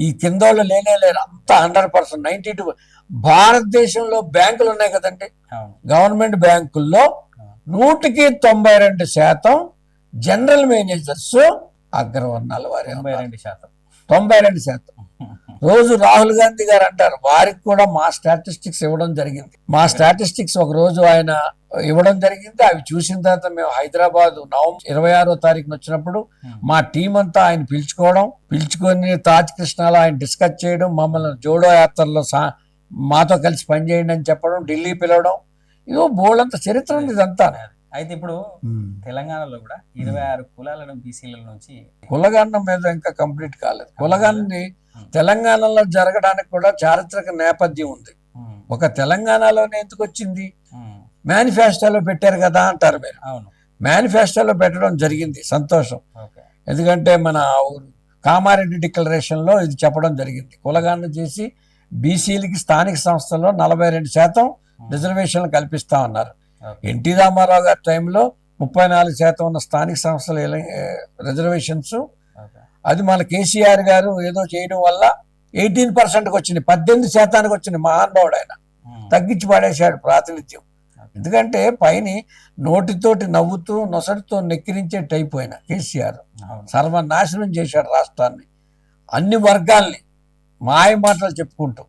ఈ కింద వాళ్ళు లేరు, అంతా 100%, 92%. భారతదేశంలో బ్యాంకులు ఉన్నాయి కదండి, గవర్నమెంట్ బ్యాంకుల్లో 192% జనరల్ మేనేజర్స్ అగ్రవర్ణాల వారి 92%. రోజు రాహుల్ గాంధీ గారు అంటారు, వారికి కూడా మా స్టాటిస్టిక్స్ ఇవ్వడం జరిగింది. మా స్టాటిస్టిక్స్ ఒక రోజు ఆయన ఇవ్వడం జరిగింది. అవి చూసిన తర్వాత మేము హైదరాబాద్ నవంబర్ 26వ తారీఖున వచ్చినప్పుడు మా టీం అంతా ఆయన పిలుచుకొని తాజ్ కృష్ణాలో ఆయన డిస్కస్ చేయడం, మమ్మల్ని జోడో యాత్రలో మాతో కలిసి పనిచేయండి అని చెప్పడం, ఢిల్లీ పిలవడం, ఇదో బోల్డంత చరిత్ర ఉంది ఇదంతా. అయితే ఇప్పుడు తెలంగాణలో కూడా 26 కులాలను బీసీల నుంచి కులగణన మీద ఇంకా కంప్లీట్ కాలేదు. కులగణని తెలంగాణలో జరగడానికి కూడా చారిత్రక నేపథ్యం ఉంది. ఒక తెలంగాణలోనే ఎందుకు వచ్చింది, మేనిఫెస్టోలో పెట్టారు కదా అంటారు మీరు. మేనిఫెస్టోలో పెట్టడం జరిగింది, సంతోషం. ఎందుకంటే మన కామారెడ్డి డిక్లరేషన్ లో ఇది చెప్పడం జరిగింది, కులగణన చేసి బీసీలకి స్థానిక సంస్థల్లో 42% రిజర్వేషన్లు కల్పిస్తా ఉన్నారు. ఎన్టీ రామారావు గారి టైంలో 34% ఉన్న స్థానిక సంస్థల రిజర్వేషన్స్, అది మన కేసీఆర్ గారు ఏదో చేయడం వల్ల 18%కి వచ్చింది, 18% వచ్చింది. మహానుభావుడు ఆయన తగ్గించి పడేశాడు ప్రాతినిధ్యం. ఎందుకంటే పైన నోటితోటి నవ్వుతూ నొసటితో నెక్కిరించేట్టు అయిపోయిన కేసీఆర్ సర్వనాశనం చేశాడు రాష్ట్రాన్ని, అన్ని వర్గాల్ని మాయ మాటలు చెప్పుకుంటూ.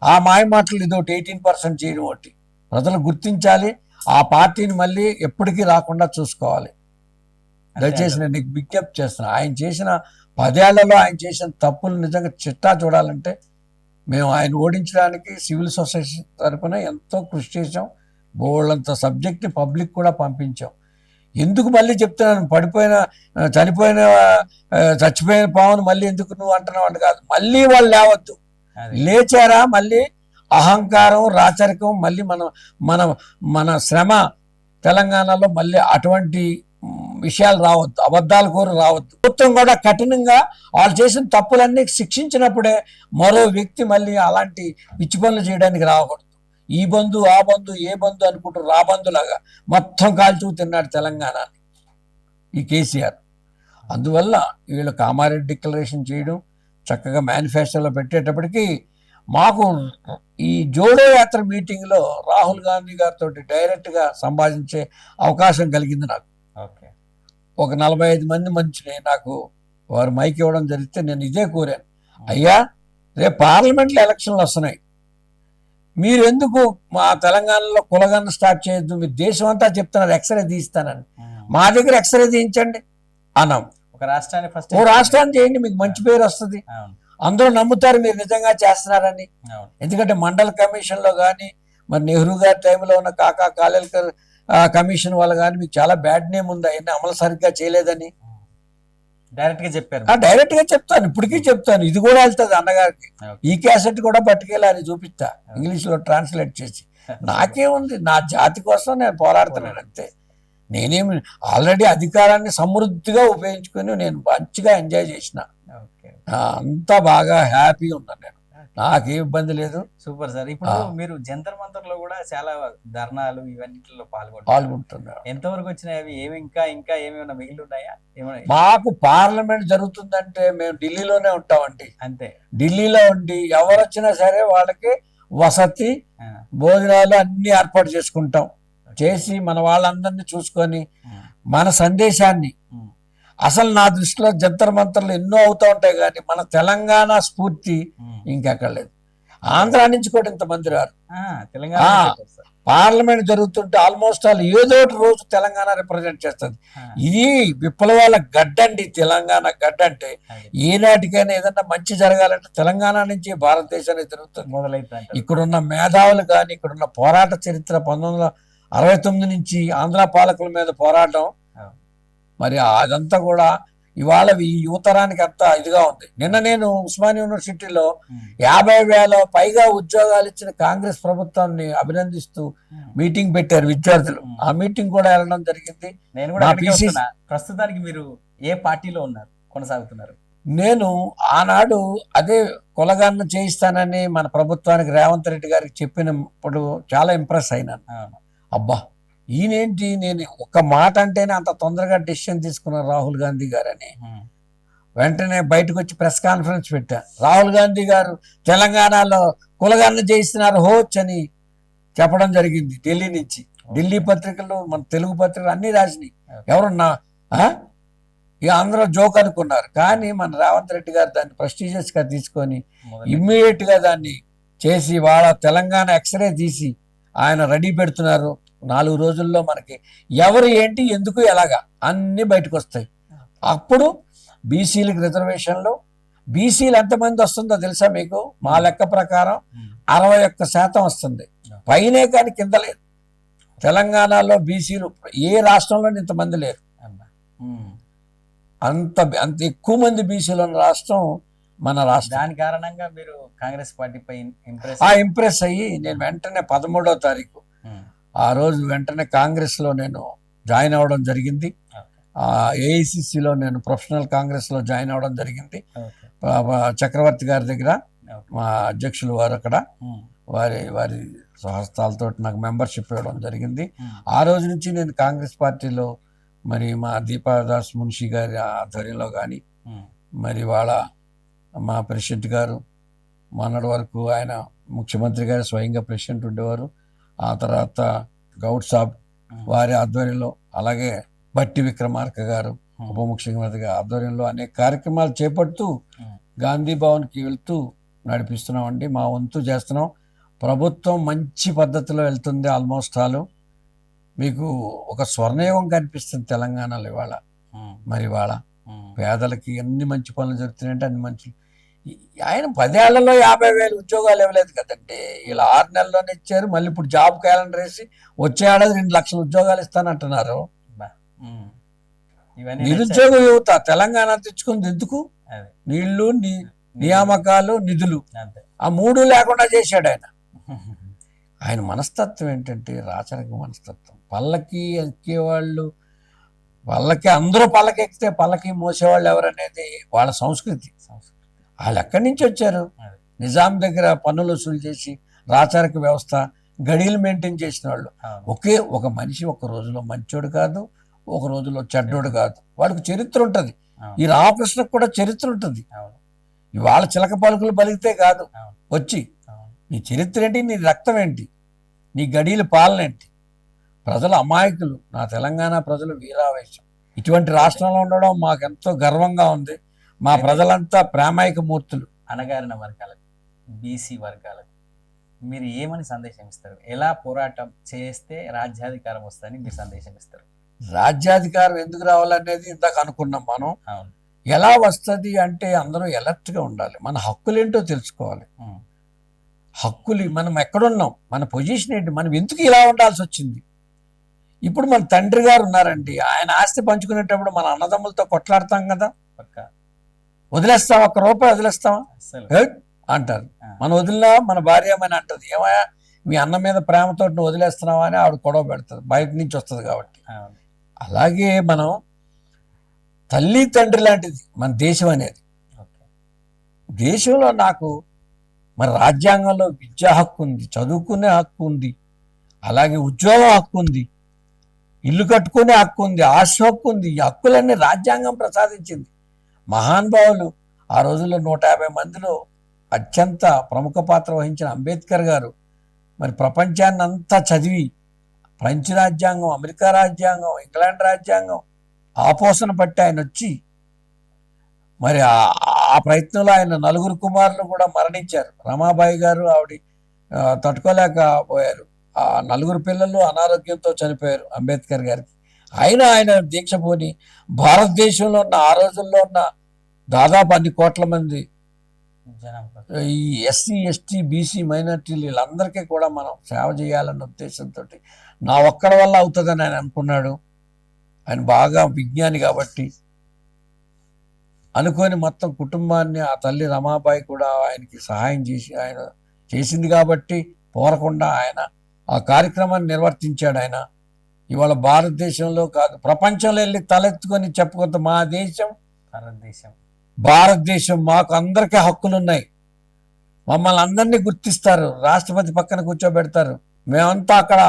ఆ మాయ మాటలు ఇదొకటి 18% చేయడం ఒకటి ప్రజలు గుర్తించాలి. ఆ పార్టీని మళ్ళీ ఎప్పటికీ రాకుండా చూసుకోవాలి. దయచేసి నేను నీకు విజ్ఞప్తి చేస్తున్నా, ఆయన చేసిన 10 ఏళ్లలో ఆయన చేసిన తప్పులు నిజంగా చిట్టా చూడాలంటే మేము ఆయన ఓడించడానికి సివిల్ సొసైటీ తరఫున ఎంతో కృషి చేసాం. బోళ్ళంత సబ్జెక్ట్ని పబ్లిక్ కూడా పంపించాం. ఎందుకు మళ్ళీ చెప్తున్నాను, చచ్చిపోయిన పావును మళ్ళీ ఎందుకు నువ్వు అంటున్నావు కాదు, మళ్ళీ వాళ్ళు లేవద్దు. లేచారా మళ్ళీ అహంకారం, రాచరికం, మళ్ళీ మన శ్రమ తెలంగాణలో మళ్ళీ అటువంటి విషయాలు రావద్దు, అబద్ధాల కోరు రావద్దు. ప్రభుత్వం కూడా కఠినంగా వాళ్ళు చేసిన తప్పులన్నీ శిక్షించినప్పుడే మరో వ్యక్తి మళ్ళీ అలాంటి పిచ్చి పనులు చేయడానికి రాకూడదు. ఈ బంధు ఆ బంధు ఏ బంధు అనుకుంటూ రాబంధులాగా మొత్తం కాల్చూ తిన్నాడు తెలంగాణని ఈ కేసీఆర్. అందువల్ల వీళ్ళు కామారెడ్డి డిక్లరేషన్ చేయడం, చక్కగా మేనిఫెస్టోలో పెట్టేటప్పటికి మాకు ఈ జోడో యాత్ర మీటింగ్లో రాహుల్ గాంధీ గారితో డైరెక్ట్గా సంభాషించే అవకాశం కలిగింది నాకు. ఒక 45 మంది మంచిని నాకు వారు మైక్ ఇవ్వడం జరిగితే నేను ఇదే కోరాను, అయ్యా రేపు పార్లమెంట్లో ఎలక్షన్లు వస్తున్నాయి, మీరు ఎందుకు మా తెలంగాణలో కులగన్న స్టార్ట్ చేయొద్దు, మీరు దేశం అంతా చెప్తున్నారు ఎక్స్రే తీస్తానని, మా దగ్గర ఎక్స్రే తీయించండి అన్నాం. ఒక రాష్ట్రాన్ని ఫస్ట్ ఓ రాష్ట్రాన్ని చేయండి, మీకు మంచి పేరు వస్తుంది, అందరూ నమ్ముతారు మీరు నిజంగా చేస్తున్నారని. ఎందుకంటే మండల్ కమిషన్లో కానీ మరి నెహ్రూ గారి టైంలో ఉన్న కాకా కాలేల్కర్ కమిషన్ వల్ల కానీ మీకు చాలా బ్యాడ్ నేమ్ ఉంది, అవన్నీ అమలు సరిగ్గా చేయలేదని డైరెక్ట్ గా చెప్పారు. డైరెక్ట్ గా చెప్తాను, ఇప్పటికీ చెప్తాను, ఇది కూడా వెళ్తుంది అన్నగారికి. ఈ క్యాసెట్ కూడా పట్టుకెళ్ళి అని చూపిస్తా, ఇంగ్లీష్ లో ట్రాన్స్లేట్ చేసి. నాకేముంది, నా జాతి కోసం నేను పోరాడుతున్నాను అంతే. నేనేమి ఆల్రెడీ అధికారాన్ని సమృద్ధిగా ఉపయోగించుకొని నేను మంచిగా ఎంజాయ్ చేసిన, అంతా బాగా హ్యాపీ ఉన్నాను నేను, నాకే ఇబ్బంది లేదు. Super sir. ఇప్పుడు మీరు జంతర్ మంతర్ లో కూడా చాలా ధర్నాలు ఇవన్నిటిలో పాల్గొంటున్నారు. ఎంతవరకు వచ్చినాయి అవి? ఇంకా ఏమైనా మిగిలి ఉన్నాయా? మాకు పార్లమెంట్ జరుగుతుందంటే మేము ఢిల్లీలోనే ఉంటామండి. అంతే, ఢిల్లీలో ఉండి ఎవరు వచ్చినా సరే వాళ్ళకి వసతి భోజనాలు అన్ని ఏర్పాటు చేసుకుంటాం. చేసి మన వాళ్ళందరినీ చూసుకొని మన సందేశాన్ని, అసలు నా దృష్టిలో జంతర్ మంతర్లు ఎన్నో అవుతూ ఉంటాయి కానీ మన తెలంగాణ స్ఫూర్తి ఇంకెక్కడ లేదు. ఆంధ్ర నుంచి కూడా ఇంతమంది రారు. పార్లమెంట్ జరుగుతుంటే ఆల్మోస్ట్ ఆల్ ఏదో రోజు తెలంగాణ రిప్రజెంట్ చేస్తుంది. ఇది విప్లవాల గడ్డండి, తెలంగాణ గడ్డ అంటే. ఏనాటికైనా ఏదన్నా మంచి జరగాలంటే తెలంగాణ నుంచి భారతదేశానికి జరుగుతుంది, మొదలైతే. ఇక్కడున్న మేధావులు కానీ, ఇక్కడున్న పోరాట చరిత్ర 1969 నుంచి ఆంధ్ర పాలకుల మీద పోరాటం, మరి అదంతా కూడా ఇవాళ ఈ యువతరానికి అంతా ఇదిగా ఉంది. నిన్న నేను ఉస్మానియా యూనివర్సిటీలో 50,000 పైగా ఉద్యోగాలు ఇచ్చిన కాంగ్రెస్ ప్రభుత్వాన్ని అభినందిస్తూ మీటింగ్ పెట్టారు విద్యార్థులు. ఆ మీటింగ్ కూడా వెళ్ళడం జరిగింది. నేను కూడా ప్రస్తుతానికి మీరు ఏ పార్టీలో ఉన్నారు, కొనసాగుతున్నారు? నేను ఆనాడు అదే కులగన్న చేయిస్తానని మన ప్రభుత్వానికి రేవంత్ రెడ్డి గారికి చెప్పినప్పుడు చాలా ఇంప్రెస్ అయినాను. అబ్బా ఈయనేంటి, నేను ఒక మాట అంటేనే అంత తొందరగా డెసిషన్ తీసుకున్నారు రాహుల్ గాంధీ గారు అని. వెంటనే బయటకు వచ్చి ప్రెస్ కాన్ఫరెన్స్ పెట్టా. రాహుల్ గాంధీ గారు తెలంగాణలో కులగన్న చేయిస్తున్నారు హోచ్ అని చెప్పడం జరిగింది ఢిల్లీ నుంచి. ఢిల్లీ పత్రికలు, మన తెలుగు పత్రికలు అన్ని రాసినాయి. ఎవరన్నా ఇక అందరూ జోక్ అనుకున్నారు. కానీ మన రేవంత్ రెడ్డి గారు దాన్ని ప్రెస్టీజియస్ గా తీసుకొని ఇమ్మీడియట్ గా దాన్ని చేసి వాళ్ళ తెలంగాణ ఎక్స్రే తీసి ఆయన రెడీ పెడుతున్నారు. 4 రోజుల్లో మనకి ఎవరు ఏంటి ఎందుకు ఎలాగా అన్ని బయటకు వస్తాయి. అప్పుడు బీసీలకు రిజర్వేషన్లు, బీసీలు ఎంతమంది వస్తుందో తెలుసా మీకు? మా లెక్క ప్రకారం 61% వస్తుంది, పైనే కానీ కింద లేదు. తెలంగాణలో బీసీలు ఏ రాష్ట్రంలో ఇంతమంది లేరు. అంత ఎక్కువ మంది బీసీలు ఉన్న రాష్ట్రం మన రాష్ట్రం. దాని కారణంగా మీరు కాంగ్రెస్ పార్టీపై ఇంప్రెస్ అయ్యి నేను వెంటనే 13వ తారీఖు ఆ రోజు వెంటనే కాంగ్రెస్ లో నేను జాయిన్ అవ్వడం జరిగింది. ఏఐసిసిలో నేను ప్రొఫెషనల్ కాంగ్రెస్ లో జాయిన్ అవ్వడం జరిగింది. చక్రవర్తి గారి దగ్గర మా అధ్యక్షులు వారు అక్కడ వారి స్వహస్తాలతో నాకు మెంబర్షిప్ ఇవ్వడం జరిగింది. ఆ రోజు నుంచి నేను కాంగ్రెస్ పార్టీలో మరి మా దీపాదాస్ మున్షి గారి ఆధ్వర్యంలో కానీ, మరి వాళ్ళ మా ప్రెసిడెంట్ గారు మొన్నటి వరకు ఆయన ముఖ్యమంత్రి గారు స్వయంగా ప్రెసిడెంట్ ఉండేవారు. ఆ తర్వాత గౌడ్ సాబ్ వారి ఆధ్వర్యంలో, అలాగే బట్టి విక్రమార్క గారు ఉప ముఖ్యమంత్రి గారి ఆధ్వర్యంలో అనేక కార్యక్రమాలు చేపడుతూ గాంధీ భవన్కి వెళ్తూ నడిపిస్తున్నామండి. మా వంతు చేస్తున్నాం. ప్రభుత్వం మంచి పద్ధతిలో వెళ్తుంది. ఆల్మోస్ట్ ఆల్ మీకు ఒక స్వర్ణయుగం కనిపిస్తుంది తెలంగాణలో ఇవాళ. మరి ఇవాళ పేదలకి ఎన్ని మంచి పనులు జరుగుతున్నాయంటే అన్ని మంచి. ఆయన 10 ఏళ్లలో 50,000 ఉద్యోగాలు ఇవ్వలేదు కదండి. ఇలా 6 నెలల్లోనే ఇచ్చారు. మళ్ళీ ఇప్పుడు జాబ్ క్యాలెండర్ వేసి వచ్చే ఏడాది 2 లక్షల ఉద్యోగాలు ఇస్తానంటున్నారు. ఇవన్నీ నిరుద్యోగ యువత తెలంగాణ తెచ్చుకుంది ఎందుకు? నీళ్లు, నియామకాలు, నిధులు, అంతే. ఆ 3 లేకుండా చేశాడు ఆయన. ఆయన మనస్తత్వం ఏంటంటే రాచరిక మనస్తత్వం. పల్లకి ఎక్కేవాళ్ళు, పల్లకి అందరూ పల్లకి ఎక్కితే పల్లకి మోసేవాళ్ళు ఎవరనేది వాళ్ళ సంస్కృతి. వాళ్ళు ఎక్కడి నుంచి వచ్చారు? నిజాం దగ్గర పన్నులు వసూలు చేసి రాచరిక వ్యవస్థ గడియలు మెయింటైన్ చేసిన వాళ్ళు. ఒక మనిషి ఒక రోజులో మంచోడు కాదు, ఒక రోజులో చెడ్డోడు కాదు. వాడికి చరిత్ర ఉంటుంది. ఈ రామకృష్ణకు కూడా చరిత్ర ఉంటుంది. ఇవాళ చిలక పలుకులు పలికితే కాదు, వచ్చి నీ చరిత్ర ఏంటి, నీ రక్తం ఏంటి, నీ గడియల పాలన ఏంటి. ప్రజలు అమాయకులు. నా తెలంగాణ ప్రజలు వీరావేశం. ఇటువంటి రాష్ట్రంలో ఉండడం మాకెంతో గర్వంగా ఉంది. మా ప్రజలంతా ప్రేమాయిక మూర్తులు. అణగారిన వర్గాలకు, బీసీ వర్గాలకు మీరు ఏమని సందేశం ఇస్తారు? ఎలా పోరాటం చేస్తే రాజ్యాధికారం వస్తుందని మీరు సందేశం ఇస్తారు? రాజ్యాధికారం ఎందుకు రావాలనేది ఇందాక అనుకున్నాం మనం. ఎలా వస్తుంది అంటే అందరూ ఎలర్ట్గా ఉండాలి. మన హక్కులేంటో తెలుసుకోవాలి. హక్కులు మనం ఎక్కడున్నాం, మన పొజిషన్ ఏంటి, మనం ఎందుకు ఇలా ఉండాల్సి వచ్చింది. ఇప్పుడు మన తండ్రి గారు ఉన్నారండి, ఆయన ఆస్తి పంచుకునేటప్పుడు మన అన్నదమ్ములతో కొట్లాడతాం కదా. వదిలేస్తాం, ₹1 వదిలేస్తామా అంటారు. మనం వదిలినా మన భార్య అని అంటది, ఏమయ్యా మీ అన్న మీద ప్రేమతో నువ్వు వదిలేస్తున్నావా అని ఆవిడ గొడవ పెడుతుంది, బయట నుంచి వస్తుంది కాబట్టి. అలాగే మనం తల్లి తండ్రి లాంటిది మన దేశం అనేది. దేశంలో నాకు మన రాజ్యాంగంలో విద్యా హక్కు ఉంది, చదువుకునే హక్కు ఉంది, అలాగే ఉద్యోగం హక్కు ఉంది, ఇల్లు కట్టుకునే హక్కు ఉంది, ఆస్తి హక్కు ఉంది. ఈ హక్కులన్నీ రాజ్యాంగం ప్రసాదించింది. మహానుభావులు ఆ రోజుల్లో 150 మందిలో అత్యంత ప్రముఖ పాత్ర వహించిన అంబేద్కర్ గారు మరి ప్రపంచాన్ని అంతా చదివి ఫ్రెంచ్ రాజ్యాంగం, అమెరికా రాజ్యాంగం, ఇంగ్లాండ్ రాజ్యాంగం ఆపోసన పట్టి ఆయన వచ్చి మరి ఆ ప్రయత్నంలో ఆయన 4 కుమారులు కూడా మరణించారు. రమాబాయి గారు ఆవిడ తట్టుకోలేకపోయారు. ఆ 4 పిల్లలు అనారోగ్యంతో చనిపోయారు అంబేద్కర్ గారికి. ఆయన దీక్ష పోని భారతదేశంలో ఉన్న ఆ రోజుల్లో ఉన్న దాదాపు అన్ని కోట్ల మంది ఈ ఎస్సీ, ఎస్టీ, బీసీ మైనార్టీలు వీళ్ళందరికీ కూడా మనం సేవ చేయాలన్న ఉద్దేశంతో నా ఒక్కడి వల్ల అవుతుందని ఆయన అనుకున్నాడు. ఆయన బాగా విజ్ఞాని కాబట్టి అనుకొని మొత్తం కుటుంబాన్ని, ఆ తల్లి రమాబాయి కూడా ఆయనకి సహాయం చేసి ఆయన చేసింది కాబట్టి పోరకుండా ఆయన ఆ కార్యక్రమాన్ని నిర్వర్తించాడు. ఆయన ఇవాళ భారతదేశంలో కాదు ప్రపంచంలో వెళ్ళి తలెత్తుకొని చెప్పుకుంటే మా దేశం భారతదేశం, మాకు అందరికీ హక్కులు ఉన్నాయి, మమ్మల్ని అందరినీ గుర్తిస్తారు, రాష్ట్రపతి పక్కన కూర్చోబెడతారు, మేమంతా అక్కడ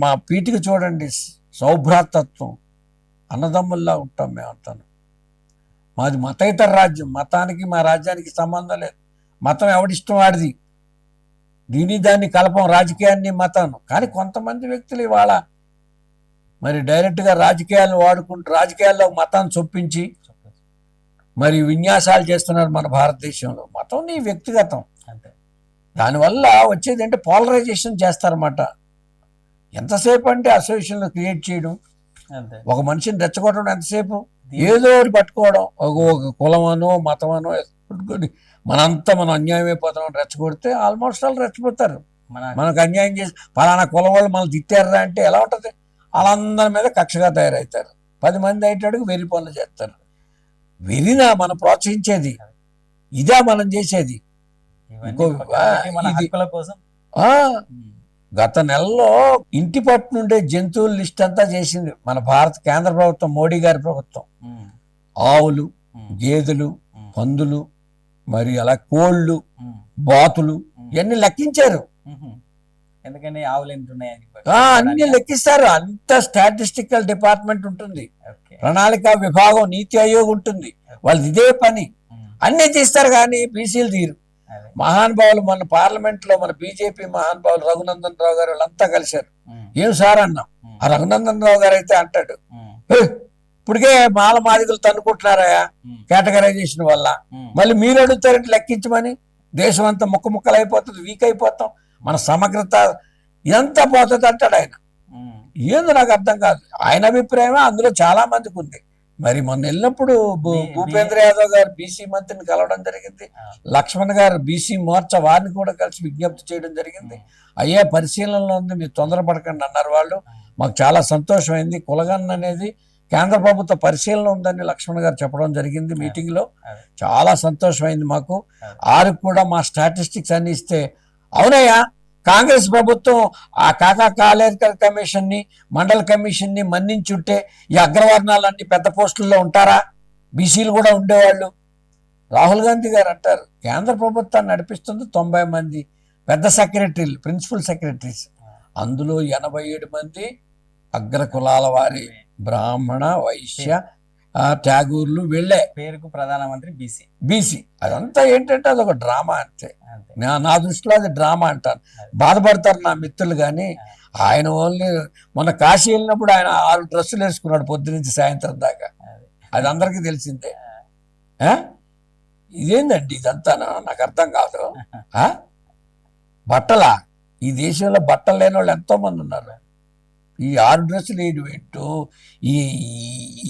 మా పీటికి చూడండి సౌభ్రాతత్వం, అన్నదమ్ముల్లా ఉంటాం మేమంతా. మాది మతేతర రాజ్యం, మతానికి మా రాజ్యానికి సంబంధం లేదు, మతం ఎవడిష్టం వాడిది, దాన్ని కలపం రాజకీయాన్ని మతాన్ని. కానీ కొంతమంది వ్యక్తులు ఇవాళ మరి డైరెక్ట్గా రాజకీయాలను వాడుకుంటూ రాజకీయాల్లో మతాన్ని చొప్పించి మరి విన్యాసాలు చేస్తున్నారు మన భారతదేశంలో. మతం నీ వ్యక్తిగతం, దానివల్ల వచ్చేది అంటే పోలరైజేషన్ చేస్తారన్నమాట. ఎంతసేపు అంటే అసోసియేషన్లు క్రియేట్ చేయడం, ఒక మనిషిని రెచ్చగొట్టడం, ఎంతసేపు ఏదో ఒకటి పట్టుకోవడం, ఒక కులమనో మతమనో పట్టుకొని మనం అన్యాయం అయిపోతాం రెచ్చగొడితే ఆల్మోస్ట్ వాళ్ళు రెచ్చగొడతారు. మనకు అన్యాయం చేసి పలానా కులం వాళ్ళు మనం తిట్టారా అంటే ఎలా ఉంటుంది, వాళ్ళందరి మీద కక్షగా తయారవుతారు. 10 మంది అయ్యేటడుగు వెర్రి పనులు చేస్తారు. వెర్రినా మనం ప్రోత్సహించేది ఇదే మనం చేసేది. గత నెలలో ఇంటి పట్టు నుండే జంతువుల లిస్ట్ అంతా చేసింది మన భారత కేంద్ర ప్రభుత్వం, మోడీ గారి ప్రభుత్వం. ఆవులు, గేదెలు, పందులు, మరి అలా కోళ్ళు, బాతులు ఇవన్నీ లెక్కించారు. ఎందుకని ఆవులు ఎంతున్నాయని అన్ని లెక్కిస్తారు. అంత స్టాటిస్టికల్ డిపార్ట్మెంట్ ఉంటుంది, ప్రణాళిక విభాగం, నీతి ఆయోగ్ ఉంటుంది, వాళ్ళది ఇదే పని. అన్ని తీస్తారు కానీ బీసీలు తీరు. మహానుభావులు మన పార్లమెంట్ లో మన బీజేపీ మహానుభావులు రఘునందన్ రావు గారు వాళ్ళంతా కలిశారు. ఏం సార్ అన్నాం, ఆ రఘునందన్ రావు గారు అయితే అంటాడు, ఇప్పటికే మాల మాదిగలు తన్నుకుంటున్నారా కేటగరైజేషన్ వల్ల, మళ్ళీ మీరు అడుగుతారంటే లెక్కించమని. దేశం అంతా ముక్కలు అయిపోతుంది, వీక్ అయిపోతాం, మన సమగ్రత ఇదంతా పోతుంది అంటాడు ఆయన. ఏందో నాకు అర్థం కాదు. ఆయన అభిప్రాయమే అందులో చాలా మందికి ఉంది. మరి మొన్న వెళ్ళినప్పుడు మీ- భూపేంద్ర యాదవ్ గారు బీసీ మంత్రిని కలవడం జరిగింది. లక్ష్మణ్ గారు బీసీ మోర్చా వారిని కూడా కలిసి విజ్ఞప్తి చేయడం జరిగింది. అయ్యే పరిశీలనలో ఉంది, మీరు తొందరపడకండి అన్నారు వాళ్ళు. మాకు చాలా సంతోషమైంది. కులగన్ అనేది కేంద్ర ప్రభుత్వ పరిశీలన ఉందని లక్ష్మణ్ గారు చెప్పడం జరిగింది మీటింగ్ లో. చాలా సంతోషమైంది మాకు. ఆరుకు కూడా మా స్టాటిస్టిక్స్ అన్ని ఇస్తే, అవునయ్యా కాంగ్రెస్ ప్రభుత్వం ఆ కాకా కాలేకర్ కమిషన్ ని, మండల కమిషన్ ని మన్నించుంటే ఈ అగ్రవర్ణాలన్నీ పెద్ద పోస్టుల్లో ఉంటారా? బీసీలు కూడా ఉండేవాళ్ళు. రాహుల్ గాంధీ గారు అంటారు, కేంద్ర ప్రభుత్వాన్ని నడిపిస్తుంది 90 మంది పెద్ద సెక్రటరీలు, ప్రిన్సిపల్ సెక్రటరీస్. అందులో 87 మంది అగ్ర కులాల వారి, బ్రాహ్మణ, వైశ్య, ట్యాగూర్లు వీళ్ళే. పేరుకు ప్రధానమంత్రి బీసీ. అదంతా ఏంటంటే అదొక డ్రామా అంతే. నా దృష్టిలో అది డ్రామా అంటాను. బాధపడతారు నా మిత్రులు. కానీ ఆయన ఓన్లీ మొన్న కాశీ వెళ్ళినప్పుడు ఆయన 6 డ్రెస్సులు వేసుకున్నాడు పొద్దు నుంచి సాయంత్రం దాకా. అది అందరికీ తెలిసిందే. ఇదేందండి ఇదంతా? నాకు అర్థం కాదు. బట్టలా? ఈ దేశంలో బట్టలు లేని వాళ్ళు ఎంతో మంది ఉన్నారు. ఈ 6 డ్రెస్సులు ఏంటో, ఈ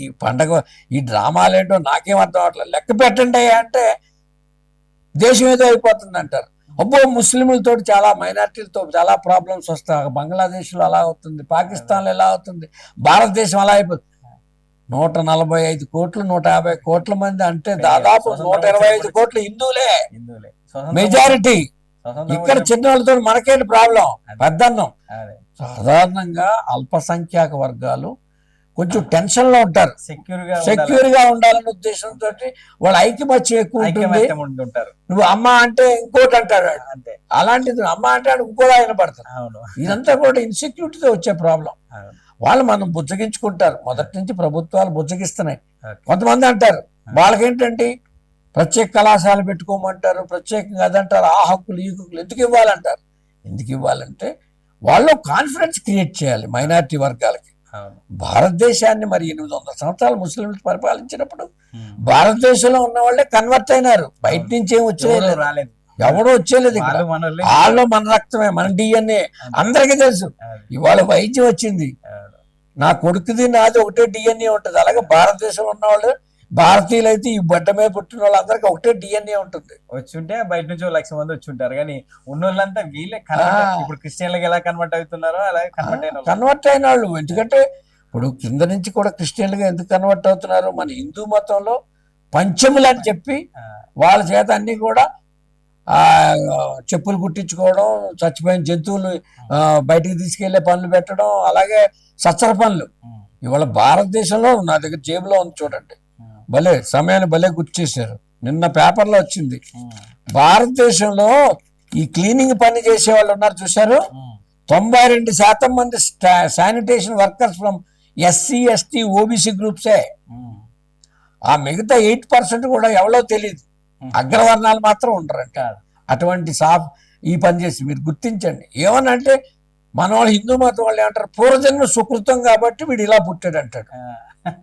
ఈ పండగ, ఈ డ్రామాలు ఏంటో నాకేం అర్థం అవట్లేదు. లెక్క పెట్టండి అంటే దేశం ఏదో అయిపోతుంది అంటారు. అబ్బో ముస్లింలతో చాలా, మైనార్టీలతో చాలా ప్రాబ్లమ్స్ వస్తాయి. బంగ్లాదేశ్లో అలా అవుతుంది, పాకిస్తాన్లో ఎలా అవుతుంది, భారతదేశం అలా అయిపోతుంది. 145 కోట్లు 150 కోట్ల మంది అంటే దాదాపు 125 కోట్లు హిందువులే మెజారిటీ. ఇక్కడ చిన్న వాళ్ళతో మనకేంటి ప్రాబ్లం? పెద్దన్నం. సాధారణంగా అల్పసంఖ్యాక వర్గాలు కొంచెం టెన్షన్ లో ఉంటారు. సెక్యూర్ గా ఉండాలనే ఉద్దేశంతో వాళ్ళ ఐకమత్యం ఎక్కువ ఉంటుంది. నువ్వు అమ్మ అంటే ఇంకోటి అంటాడు, అలాంటిది అమ్మ అంటే ఇంకోటి ఆయన పడతాడు. ఇదంతా కూడా ఇన్సెక్యూరిటీతో వచ్చే ప్రాబ్లం. వాళ్ళు మనం బుజ్జగించుకుంటారు. మొదటి నుంచి ప్రభుత్వాలు బుజ్జగిస్తున్నాయి. కొంతమంది అంటారు వాళ్ళకేంటంటే ప్రత్యేక కళాశాల పెట్టుకోమంటారు, ప్రత్యేకంగా అదంటారు, ఆ హక్కులు ఈ హక్కులు ఎందుకు ఇవ్వాలంటారు. ఎందుకు ఇవ్వాలంటే వాళ్ళు కాన్ఫిడెన్స్ క్రియేట్ చేయాలి మైనారిటీ వర్గాలకి. భారతదేశాన్ని మరి 800 సంవత్సరాలు ముస్లింలు పరిపాలించినప్పుడు భారతదేశంలో ఉన్న వాళ్ళే కన్వర్ట్ అయినారు. బయట నుంచి ఏం వచ్చేది? ఎవడో వచ్చేలేదు. ఇక్కడ వాళ్ళు మన రక్తమే, మన డిఎన్ఏ అందరికీ తెలుసు. ఇవాళ వైద్యం వచ్చింది, నా కొడుకుది నాది ఒకటే డిఎన్ఏ ఉంటుంది. అలాగే భారతదేశంలో ఉన్న వాళ్ళు, భారతీయులు అయితే ఈ బట్ట మీద పుట్టిన వాళ్ళందరికీ ఒకటే డిఎన్ఏ ఉంటుంది. వచ్చుంటే బయట నుంచి 1,00,000 మంది వచ్చి ఉంటారు. కానీ ఉన్నోళ్ళంతా వీళ్ళే. ఇప్పుడు క్రిస్టియన్లకు ఎలా కన్వర్ట్ అవుతున్నారో అలాగే కన్వర్ట్ అయిన వాళ్ళు. ఎందుకంటే ఇప్పుడు కింద నుంచి కూడా క్రిస్టియన్లుగా ఎందుకు కన్వర్ట్ అవుతున్నారు? మన హిందూ మతంలో పంచములు అని చెప్పి వాళ్ళ చేత అన్ని కూడా చెప్పులు కుట్టించుకోవడం, చచ్చిపోయిన జంతువులు బయటికి తీసుకెళ్లే పనులు పెట్టడం, అలాగే సచ్చర పనులు. ఇవాళ భారతదేశంలో నా దగ్గర జేబులో ఉంది చూడండి, భలే సమయాన్ని భలే గుర్తు చేశారు. నిన్న పేపర్లో వచ్చింది, భారతదేశంలో ఈ క్లీనింగ్ పని చేసే వాళ్ళు ఉన్నారు చూశారు, 92% మంది sanitation workers from SC ST OBC గ్రూప్సే. ఆ మిగతా 8% కూడా ఎవరో తెలియదు, అగ్రవర్ణాలు మాత్రం ఉండరంట. అటువంటి ఈ పని చేసి మీరు గుర్తించండి. ఏమనంటే మన వాళ్ళు హిందూ మతం వాళ్ళు ఏమంటారు, పూర్వజన్మ సుకృతం కాబట్టి వీడు ఇలా పుట్టాడు అంటాడు.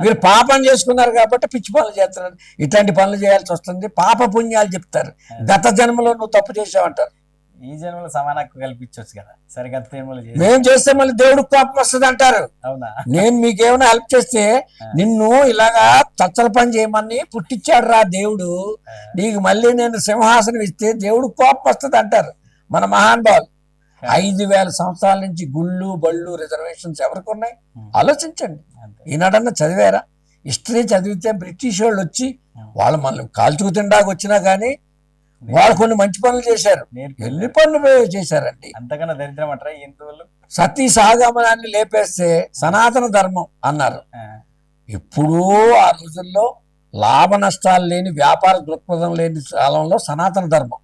మీరు పాపం చేసుకున్నారు కాబట్టి పిచ్చి పనులు చేస్తున్నారు, ఇట్లాంటి పనులు చేయాల్సి వస్తుంది, పాప పుణ్యాలు చెప్తారు. గత జన్మలో నువ్వు తప్పు చేసావంటారు. ఈ జన్మలో సమాన హక్కు కల్పించవచ్చు కదా, సరిగ్గా మేము చేస్తే మళ్ళీ దేవుడికి కోపం వస్తుంది అంటారు. అవునా? నేను మీకేమైనా హెల్ప్ చేస్తే నిన్ను ఇలాగా తచ్చల పని చేయమని పుట్టించాడు రా దేవుడు, నీకు మళ్ళీ నేను సింహాసనం ఇస్తే దేవుడికి కోపం వస్తుంది అంటారు మన మహానుభావులు. 5,000 సంవత్సరాల నుంచి గుళ్ళు బళ్ళు రిజర్వేషన్స్ ఎవరికి ఉన్నాయి? ఆలోచించండి. ఈనాడన్నా చదివారా? హిస్టరీ చదివితే బ్రిటిష్ వాళ్ళు వచ్చి వాళ్ళు మనల్ని కాల్చుకు తిండాకు వచ్చినా కానీ వాళ్ళు కొన్ని మంచి పనులు చేశారు. ఎన్ని పనులు చేశారండి? అంతకన్నా దరిద్రం అంటారా హిందువులు? సతీ సహగమనాన్ని లేపేస్తే సనాతన ధర్మం అన్నారు. ఇప్పుడు ఆ రోజుల్లో లాభ నష్టాలు లేని, వ్యాపార దృక్పథం లేని కాలంలో సనాతన ధర్మం.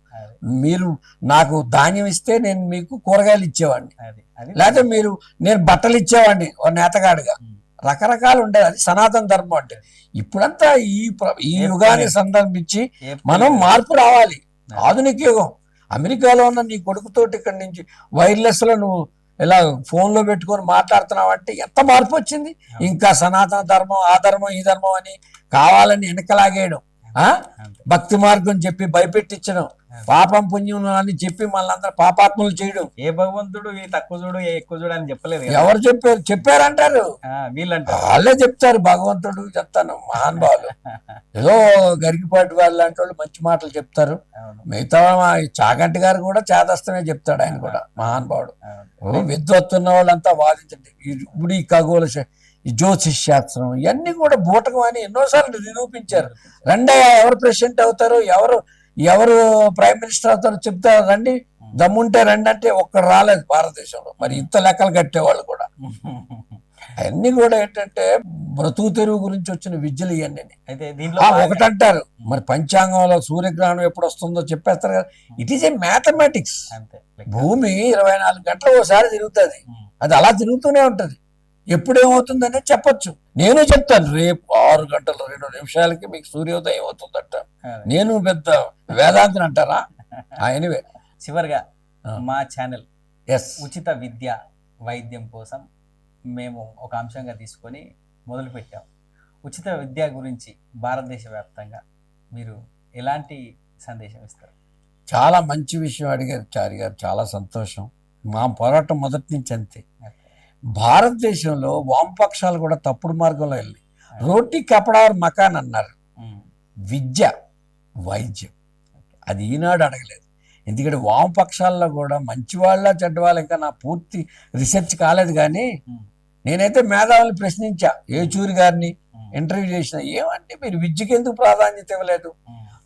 మీరు నాకు ధాన్యం ఇస్తే నేను మీకు కూరగాయలు ఇచ్చేవాడిని, లేకపోతే నేను బట్టలు ఇచ్చేవాడిని ఓ నేతగాడుగా. రకరకాలు ఉండేది, అది సనాతన ధర్మం అంటే. ఇప్పుడంతా ఈ యుగాన్ని సందర్భించి మనం మార్పు రావాలి. ఆధునిక యుగం. అమెరికాలో ఉన్న నీ కొడుకుతోటి ఇక్కడి నుంచి వైర్లెస్ లో నువ్వు ఇలా ఫోన్ లో పెట్టుకొని మాట్లాడుతున్నావు అంటే ఎంత మార్పు వచ్చింది. ఇంకా సనాతన ధర్మం, ఆ ధర్మం, ఈ ధర్మం అని కావాలని వెనకలాగేయడం, భక్తి మార్గం చెప్పి భయపెట్టించడం, పాపం పుణ్యం అని చెప్పి మళ్ళందరూ పాపాత్ములు చేయడం. ఏ భగవంతుడు ఈ తక్కువ చూడు ఏ ఎక్కువ చూడు అని చెప్పలేదు కదా. ఎవరు చెప్పారంటారు, వీళ్ళంటారు, వాళ్ళే చెప్తారు. భగవంతుడు చెప్తాను, మహానుభావులు ఏదో గరికిపాటి వాళ్ళు లాంటి వాళ్ళు మంచి మాటలు చెప్తారు. మిగతా చాగంటి గారు కూడా చేదస్తమే చెప్తాడు, ఆయన కూడా మహానుభావుడు. విద్వత్తున్న వాళ్ళంతా వాదించండి. ఇప్పుడు ఈ ఖగోళ ఈ జ్యోతిష్ శాస్త్రం ఇవన్నీ కూడా బూటకం అని ఎన్నోసార్లు నిరూపించారు. రెండయ్య ఎవరు ప్రెసిడెంట్ అవుతారు, ఎవరు ప్రైమ్ మినిస్టర్ అవుతారో చెప్తారు, రండి దమ్ముంటే రండి అంటే ఒక్కడు రాలేదు భారతదేశంలో. మరి ఇంత లెక్కలు కట్టేవాళ్ళు కూడా. అవన్నీ కూడా ఏంటంటే బ్రతుకు తెరువు గురించి వచ్చిన విద్యలు ఇవన్నీ. అయితే దీంట్లో ఒకటంటారు, మరి పంచాంగంలో సూర్యగ్రహణం ఎప్పుడు వస్తుందో చెప్పేస్తారు కదా. It is a mathematics. భూమి 24 గంటలు ఓసారి తిరుగుతుంది, అది అలా తిరుగుతూనే ఉంటది. ఎప్పుడేమవుతుందనే చెప్పొచ్చు. నేను చెప్తాను, రేపు 6 గంటల 2 నిమిషాలకి మీకు సూర్యోదయం అవుతుందట. నేను పెద్ద వేదాంతిని అంటారా? ఎనివే, చివరిగా మా ఛానల్ ఉచిత విద్య వైద్యం కోసం మేము ఒక అంశంగా తీసుకొని మొదలుపెట్టాం. ఉచిత విద్య గురించి భారతదేశ వ్యాప్తంగా మీరు ఎలాంటి సందేశం ఇస్తారు? చాలా మంచి విషయం అడిగారు చారి గారు, చాలా సంతోషం. మా పోరాటం మొదటి నుంచి అంతే. భారతదేశంలో వామపక్షాలు కూడా తప్పుడు మార్గంలో వెళ్ళి రోటీ కపడార్ మకాన్ అన్నారు. విద్య వైద్యం అది ఈనాడు అడగలేదు. ఎందుకంటే వామపక్షాల్లో కూడా మంచివాళ్ళ చెడ్డవాళ్ళు ఇంకా నా పూర్తి రీసెర్చ్ కాలేదు. కానీ నేనైతే మేధావులు ప్రశ్నించా, ఏచూరి గారిని ఇంటర్వ్యూ చేసిన, ఏమంటే మీరు విద్యకి ఎందుకు ప్రాధాన్యత ఇవ్వలేదు?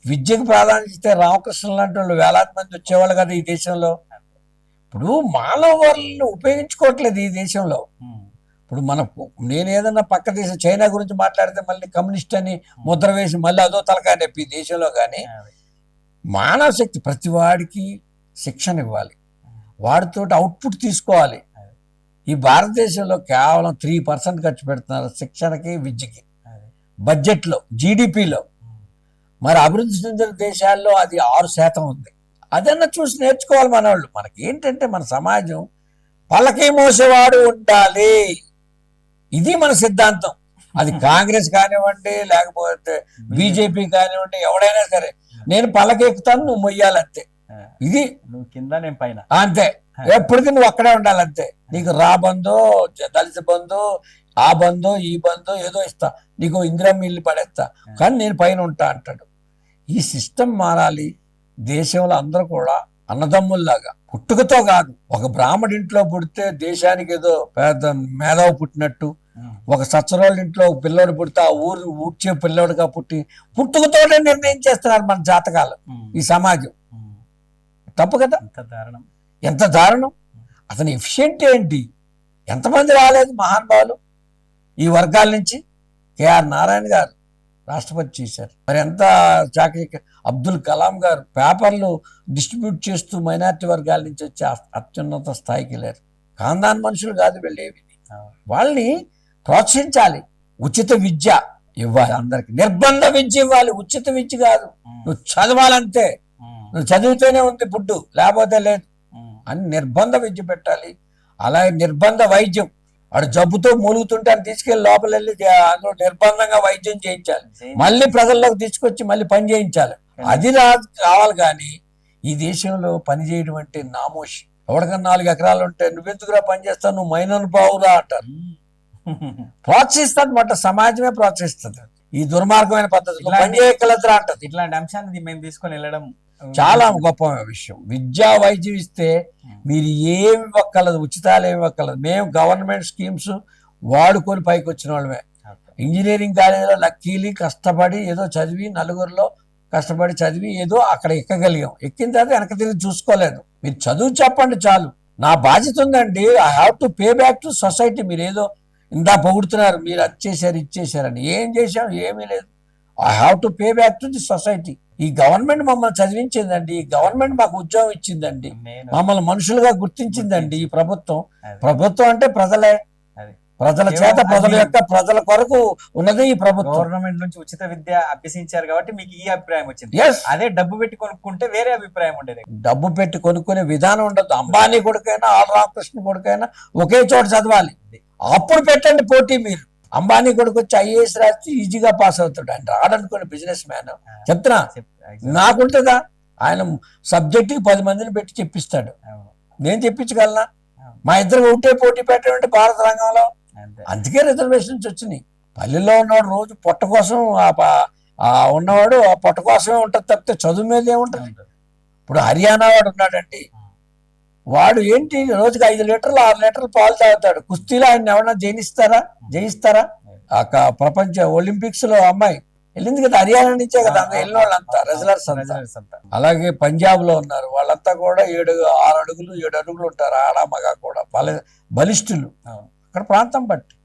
విద్యకు ప్రాధాన్యత ఇస్తే రామకృష్ణ లాంటి వాళ్ళు వేలాది మంది వచ్చేవాళ్ళు కదా ఈ దేశంలో. ఇప్పుడు మానవ వనరులను ఉపయోగించుకోవట్లేదు ఈ దేశంలో. ఇప్పుడు నేను ఏదన్నా పక్క దేశం చైనా గురించి మాట్లాడితే మళ్ళీ కమ్యూనిస్ట్ అని ముద్ర వేసి మళ్ళీ అదో తలకాయ నొప్పి ఈ దేశంలో. కానీ మానవ శక్తి ప్రతి వాడికి శిక్షణ ఇవ్వాలి, వాడితో అవుట్పుట్ తీసుకోవాలి. ఈ భారతదేశంలో కేవలం 3% ఖర్చు పెడుతున్నారు శిక్షణకి విద్యకి బడ్జెట్లో, జీడిపిలో. మరి అభివృద్ధి చెందిన దేశాల్లో అది 6% ఉంది. అదన్నా చూసి నేర్చుకోవాలి మన వాళ్ళు. మనకి ఏంటంటే మన సమాజం పల్లకి మోసేవాడు ఉండాలి, ఇది మన సిద్ధాంతం. అది కాంగ్రెస్ కానివ్వండి, లేకపోతే బీజేపీ కానివ్వండి, ఎవడైనా సరే నేను పల్లకి ఎక్కుతాను, నువ్వు మొయ్యాలంతే. ఇది నువ్వు కింద నేను పైన అంతే. ఎప్పటికీ నువ్వు అక్కడే ఉండాలంతే. నీకు రా బందో, దళిత బందో, ఆ బందో ఈ బందో ఏదో ఇస్తా, నీకు ఇందిరమ్మ ఇల్లు పడేస్తా, కానీ నేను పైన ఉంటా అంటాడు. ఈ సిస్టమ్ మారాలి. దేశంలో అందరూ కూడా అన్నదమ్ముల్లాగా, పుట్టుకతో కాదు. ఒక బ్రాహ్మడి ఇంట్లో పుడితే దేశానికి ఏదో పెద్ద మేధావు పుట్టినట్టు, ఒక సచ్చరోళ్ళ ఇంట్లో ఒక పిల్లోడు పుడితే ఆ ఊరు ఊడ్చే పిల్లోడుగా పుట్టుకతోనే నిర్ణయం చేస్తున్నారు మన జాతకాలు. ఈ సమాజం తప్పు కదా. ఎంత దారుణం. అతని ఎఫిషియెంట్ ఏంటి? ఎంతమంది రాలేదు మహానుభావులు ఈ వర్గాల నుంచి? కేఆర్ నారాయణ గారు రాష్ట్రపతి చేశారు. మరి ఎంత చాకరీ. అబ్దుల్ కలాం గారు పేపర్లు డిస్ట్రిబ్యూట్ చేస్తూ మైనారిటీ వర్గాల నుంచి వచ్చి అత్యున్నత స్థాయికి వెళ్ళారు. ఖాందాన్ మనుషులు కాదు వెళ్ళేవి. వాళ్ళని ప్రోత్సహించాలి. ఉచిత విద్య ఇవ్వాలి అందరికి, నిర్బంధ విద్య ఇవ్వాలి, ఉచిత విద్య కాదు. నువ్వు చదవాలంతే, నువ్వు చదివితేనే ఉంది ఫుడ్డు, లేకపోతే లేదు అని నిర్బంధ విద్య పెట్టాలి. అలాగే నిర్బంధ వైద్యం, వాడు జబ్బుతో మూలుగుతుంటే అని తీసుకెళ్లి లోపల వెళ్ళి అందులో నిర్బంధంగా వైద్యం చేయించాలి, మళ్ళీ ప్రజల్లోకి తీసుకొచ్చి మళ్ళీ పని చేయించాలి. అది కావాలి. కానీ ఈ దేశంలో పని చేయడం అంటే నామోషి. ఎవరికన్నా 4 ఎకరాలు ఉంటే నువ్వెందుకురా పని చేస్తావు, నువ్వు మైననుభావురా అంటారు. ప్రోత్సహిస్తుంది మాట, సమాజమే ప్రోత్సహిస్తుంది. ఈ దుర్మార్గమైన పద్ధతి పని చేయగలదురా అంటది. ఇట్లాంటి అంశాన్ని మేము తీసుకొని వెళ్ళడం చాలా గొప్ప విషయం. విద్యా వైద్యం ఇస్తే మీరు ఏమి ఇవ్వక్కర్లేదు, ఉచితాలు ఏమి ఇవ్వక్కర్లేదు. మేము గవర్నమెంట్ స్కీమ్స్ వాడుకొని పైకి వచ్చిన వాళ్ళమే. ఇంజనీరింగ్ కాలేజీలో లక్కీలీ కష్టపడి ఏదో చదివి, నలుగురిలో కష్టపడి చదివి ఏదో అక్కడ ఎక్కగలిగాం. ఎక్కిన తర్వాత వెనక తిరిగి చూసుకోలేదు. మీరు చదువు చెప్పండి చాలు, నా బాధ్యత ఉందండి. I have to pay back to society. మీరు ఏదో ఇందా పొగుడుతున్నారు, మీరు అది చేశారు ఇది చేశారని. ఏం చేశాం? ఏమీ లేదు. I have to pay back to the society. ఈ గవర్నమెంట్ మమ్మల్ని చదివించిందండి, ఈ గవర్నమెంట్ మాకు ఉద్యోగం ఇచ్చిందండి, మమ్మల్ని మనుషులుగా గుర్తించిందండి ఈ ప్రభుత్వం. ప్రభుత్వం అంటే ప్రజలే, ప్రజల చేత ప్రజల యొక్క ప్రజల కొరకు ఉన్నది ఈ ప్రభుత్వం. గవర్నమెంట్ నుంచి ఉచిత విద్య అభ్యసించారు కాబట్టి మీకు ఈ అభిప్రాయం వచ్చింది. అదే డబ్బు పెట్టి కొనుక్కుంటే వేరే అభిప్రాయం ఉండేది. డబ్బు పెట్టి కొనుక్కునే విధానం ఉండదు. అంబానీ కొడుకైనా ఆల్ రామకృష్ణ కొడుకైనా ఒకే చోట చదవాలి. అప్పుడు పెట్టండి పోటీ. మీరు అంబానీ కొడుకు వచ్చి ఐఏఎస్ రాస్తే ఈజీగా పాస్ అవుతాడు. ఆయన రాడనుకోండి బిజినెస్ మ్యాన్. చెప్తున్నా, నాకుంటుందా? ఆయన సబ్జెక్టుకి 10 మందిని పెట్టి చెప్పిస్తాడు. నేను చెప్పించగలనా? మా ఇద్దరు ఒకటే పోటీ పెట్టడం భారత రంగంలో. అందుకే రిజర్వేషన్స్ వచ్చినాయి. పల్లెల్లో ఉన్నవాడు రోజు పొట్ట కోసం ఉన్నవాడు ఆ పొట్ట కోసమే ఉంటుంది తప్పితే చదువు మీద ఏముంటుంది? ఇప్పుడు హర్యానా వాడు ఉన్నాడండి, వాడు ఏంటి రోజుకి 5 లీటర్లు 6 లీటర్లు పాలు తాగుతాడు. కుస్తీలో ఆయన ఎవరన్నా జయిస్తారా? ప్రపంచ ఒలింపిక్స్ లో అమ్మాయి వెళ్ళింది కదా, హర్యానా నుంచే కదా వెళ్ళిన వాళ్ళంతా రెజ్లర్స్ అంతా. అలాగే పంజాబ్ లో ఉన్నారు, వాళ్ళంతా కూడా 6 అడుగులు 7 అడుగులు ఉంటారు, ఆడ మగ కూడా బలిష్ఠులు అక్కడ ప్రాంతం బట్టి.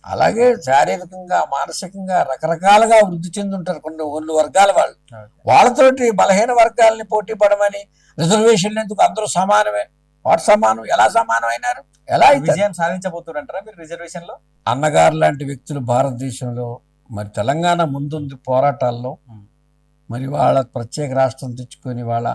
అలాగే శారీరకంగా మానసికంగా రకరకాలుగా వృద్ధి చెంది ఉంటారు కొన్ని వర్గాల వాళ్ళు. వాళ్ళతోటి బలహీన వర్గాలని పోటీ పడమని రిజర్వేషన్లు ఎందుకు? అందరూ సమానమే. వాటి సమానం ఎలా సమానం అయినారు? ఎలా విజయం సాధించబోతున్నారంటారా మీరు రిజర్వేషన్ లో? అన్నగారు లాంటి వ్యక్తులు భారతదేశంలో, మరి తెలంగాణ ముందుంది పోరాటాల్లో. మరి వాళ్ళ ప్రత్యేక రాష్ట్రం తెచ్చుకొని వాళ్ళ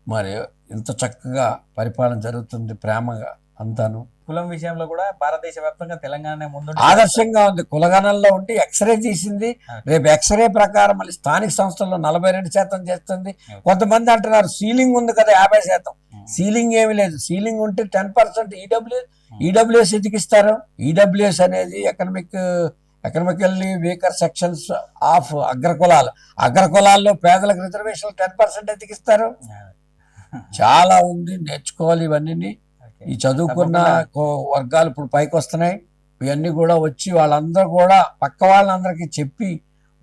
మరి ఇంత చక్కగా పరిపాలన జరుగుతుంది, ప్రేమగా అంతాను. కులం విషయంలో కూడా భారతదేశ వ్యాప్తంగా తెలంగాణ ముందు ఆదర్శంగా ఉంది. కులగణంలో ఉండి ఎక్స్రే తీసింది. రేపు ఎక్స్రే ప్రకారం మళ్ళీ స్థానిక సంస్థల్లో 42% చేస్తుంది. కొంతమంది అంటున్నారు సీలింగ్ ఉంది కదా 50%. సీలింగ్ ఏమి లేదు. సీలింగ్ ఉంటే 10% ఈడబ్ల్యూఎస్ ఎదిగిస్తారు. ఈడబ్ల్యూఎస్ అనేది ఎకనామికల్లీ వీకర్ సెక్షన్స్ ఆఫ్ అగ్రకులాల్లో పేదలకు రిజర్వేషన్ 10% ఎదిగిస్తారు. చాలా ఉంది, నేర్చుకోవాలి ఇవన్నీ. ఈ చదువుకున్న వర్గాలు ఇప్పుడు పైకి వస్తున్నాయి. ఇవన్నీ కూడా వచ్చి వాళ్ళందరూ కూడా పక్క వాళ్ళందరికీ చెప్పి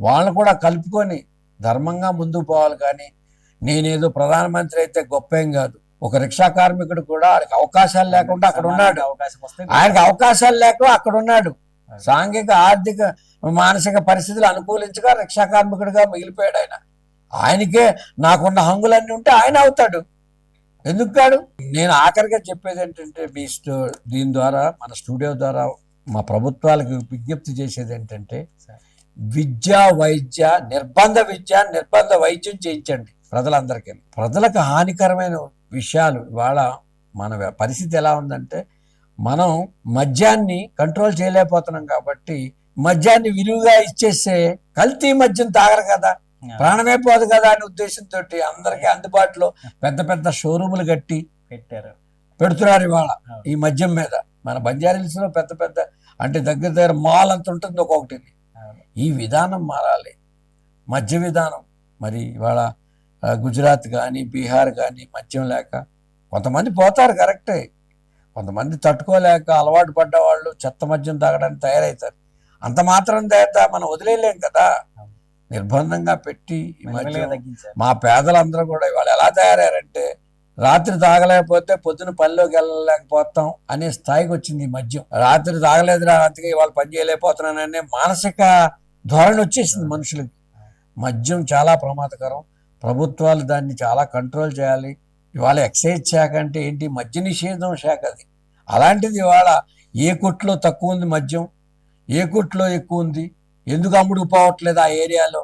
వాళ్ళని కూడా కలుపుకొని ధర్మంగా ముందుకు పోవాలి. కానీ నేనేదో ప్రధానమంత్రి అయితే గొప్ప ఏం కాదు. ఒక రిక్షా కార్మికుడు కూడా ఆయనకి అవకాశాలు లేకుండా అక్కడ ఉన్నాడు. ఆయనకి అవకాశాలు లేక అక్కడ ఉన్నాడు. సాంఘిక ఆర్థిక మానసిక పరిస్థితులు అనుకూలించగా రిక్షా కార్మికుడిగా మిగిలిపోయాడు. ఆయనకే నాకున్న హంగులన్నీ ఉంటే ఆయన అవుతాడు. ఎందుకు కాడు? నేను ఆఖరిగా చెప్పేది ఏంటంటే దీని ద్వారా మన స్టూడియో ద్వారా మా ప్రభుత్వాలకు విజ్ఞప్తి చేసేది ఏంటంటే నిర్బంధ వైద్యం చేయించండి ప్రజలందరికీ. ప్రజలకు హానికరమైన విషయాలు ఇవాళ మన పరిస్థితి ఎలా ఉందంటే మనం మద్యాన్ని కంట్రోల్ చేయలేకపోతున్నాం. కాబట్టి మద్యాన్ని విలువగా ఇచ్చేస్తే కల్తీ మద్యం తాగరు కదా, ప్రాణమే పోదు కదా అనే ఉద్దేశంతో అందరికీ అందుబాటులో పెద్ద పెద్ద షోరూములు కట్టి పెడుతున్నారు ఇవాళ ఈ మద్యం మీద. మన బంజారాహిల్స్ లో పెద్ద అంటే దగ్గర మాల్ అంత ఉంటుంది ఒక్కొక్కటి. ఈ విధానం మారాలి, మద్య విధానం. మరి ఇవాళ గుజరాత్ కానీ బీహార్ కానీ మద్యం లేక కొంతమంది పోతారు కరెక్టే, కొంతమంది తట్టుకోలేక అలవాటు పడ్డ వాళ్ళు చెత్త మద్యం తాగడానికి తయారవుతారు. అంత మాత్రం చేత మనం వదిలేయలేం కదా. నిర్బంధంగా పెట్టి మా పేదలందరూ కూడా ఇవాళ ఎలా తయారయ్యారంటే రాత్రి తాగలేకపోతే పొద్దున పనిలోకి వెళ్ళలేకపోతాం అనే స్థాయికి వచ్చింది ఈ మద్యం. రాత్రి తాగలేదురా అందుకే ఇవాళ పని చేయలేకపోతున్నాననే మానసిక ధోరణి వచ్చేసింది మనుషులకి. మద్యం చాలా ప్రమాదకరం. ప్రభుత్వాలు దాన్ని చాలా కంట్రోల్ చేయాలి. ఇవాళ ఎక్సైజ్ శాఖ అంటే ఏంటి? మద్య నిషేధం శాఖ అది. అలాంటిది ఇవాళ ఏ కొట్లో తక్కువ ఉంది మద్యం, ఏ కొట్లో ఎక్కువ ఉంది, ఎందుకు అమ్ముడుకు పోవట్లేదు? ఆ ఏరియాలో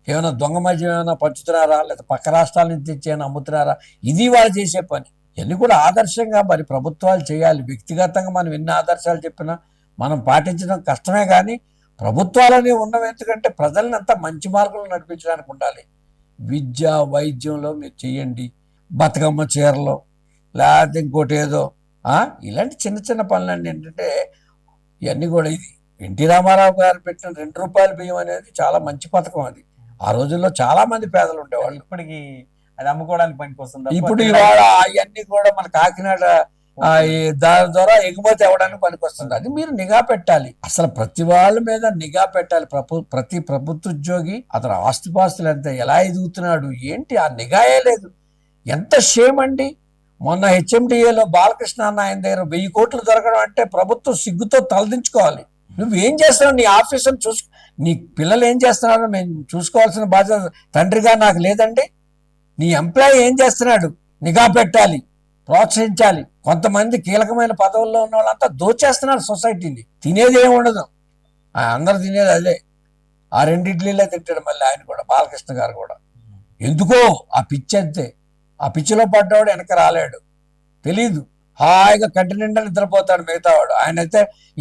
ఏమైనా దొంగ మద్యం ఏమైనా పంచుతున్నారా, లేదా పక్క రాష్ట్రాల నుంచి తెచ్చి ఏమైనా అమ్ముతున్నారా? ఇది వాళ్ళు చేసే పని. ఇవన్నీ కూడా ఆదర్శంగా మరి ప్రభుత్వాలు చేయాలి. వ్యక్తిగతంగా మనం ఎన్ని ఆదర్శాలు చెప్పినా మనం పాటించడం కష్టమే. కానీ ప్రభుత్వాలనే ఉన్నవి ఎందుకంటే ప్రజల్ని అంతా మంచి మార్గంలో నడిపించడానికి ఉండాలి. విద్య వైద్యంలో మీరు చెయ్యండి, బతుకమ్మ చీరలో లేకపోతే ఇంకోటి ఏదో ఇలాంటి చిన్న చిన్న పనులన్నీ ఏంటంటే ఇవన్నీ కూడా ఇది ఎన్టీ రామారావు గారు పెట్టిన 2 రూపాయల బియ్యం అనేది చాలా మంచి పథకం. అది ఆ రోజుల్లో చాలా మంది పేదలు ఉండేవాళ్ళు. ఇప్పటికి అది అమ్ముకోవడానికి పనికి వస్తుంది. ఇప్పుడు ఇవాళ అవన్నీ కూడా మన కాకినాడ దాని ద్వారా ఎగుమతి అవ్వడానికి పనికి వస్తుంది. అది మీరు నిఘా పెట్టాలి. అసలు ప్రతి వాళ్ళ మీద నిఘా పెట్టాలి. ప్రతి ప్రభుత్వ ఉద్యోగి అతను ఆస్తిపాస్తులు ఎంత ఎలా ఎదుగుతున్నాడు ఏంటి ఆ నిఘాయే లేదు. ఎంత షేమ్ అండి. మొన్న హెచ్ఎండిఏలో బాలకృష్ణ అన్న ఆయన దగ్గర 1000 కోట్లు దొరకడం అంటే ప్రభుత్వం సిగ్గుతో తలదించుకోవాలి. నువ్వేం చేస్తున్నావు? నీ ఆఫీసును నీ పిల్లలు ఏం చేస్తున్నారో మేము చూసుకోవాల్సిన బాధ్యత తండ్రిగా నాకు లేదండి. నీ ఎంప్లాయీ ఏం చేస్తున్నాడు నిఘా పెట్టాలి, ప్రోత్సహించాలి. కొంతమంది కీలకమైన పదవుల్లో ఉన్న వాళ్ళంతా దోచేస్తున్నారు సొసైటీని. తినేది ఏమి ఉండదు, అందరు తినేది అదే. ఆ 2 ఇడ్లీలే తింటాడు మళ్ళీ ఆయన కూడా, బాలకృష్ణ గారు కూడా. ఎందుకో ఆ పిచ్చి అంతే. ఆ పిచ్చిలో పడ్డవాడు వెనక రాలేడు, తెలీదు. హాయిగా కంటి నిండా నిద్రపోతాడు మిగతా వాడు. ఆయన అయితే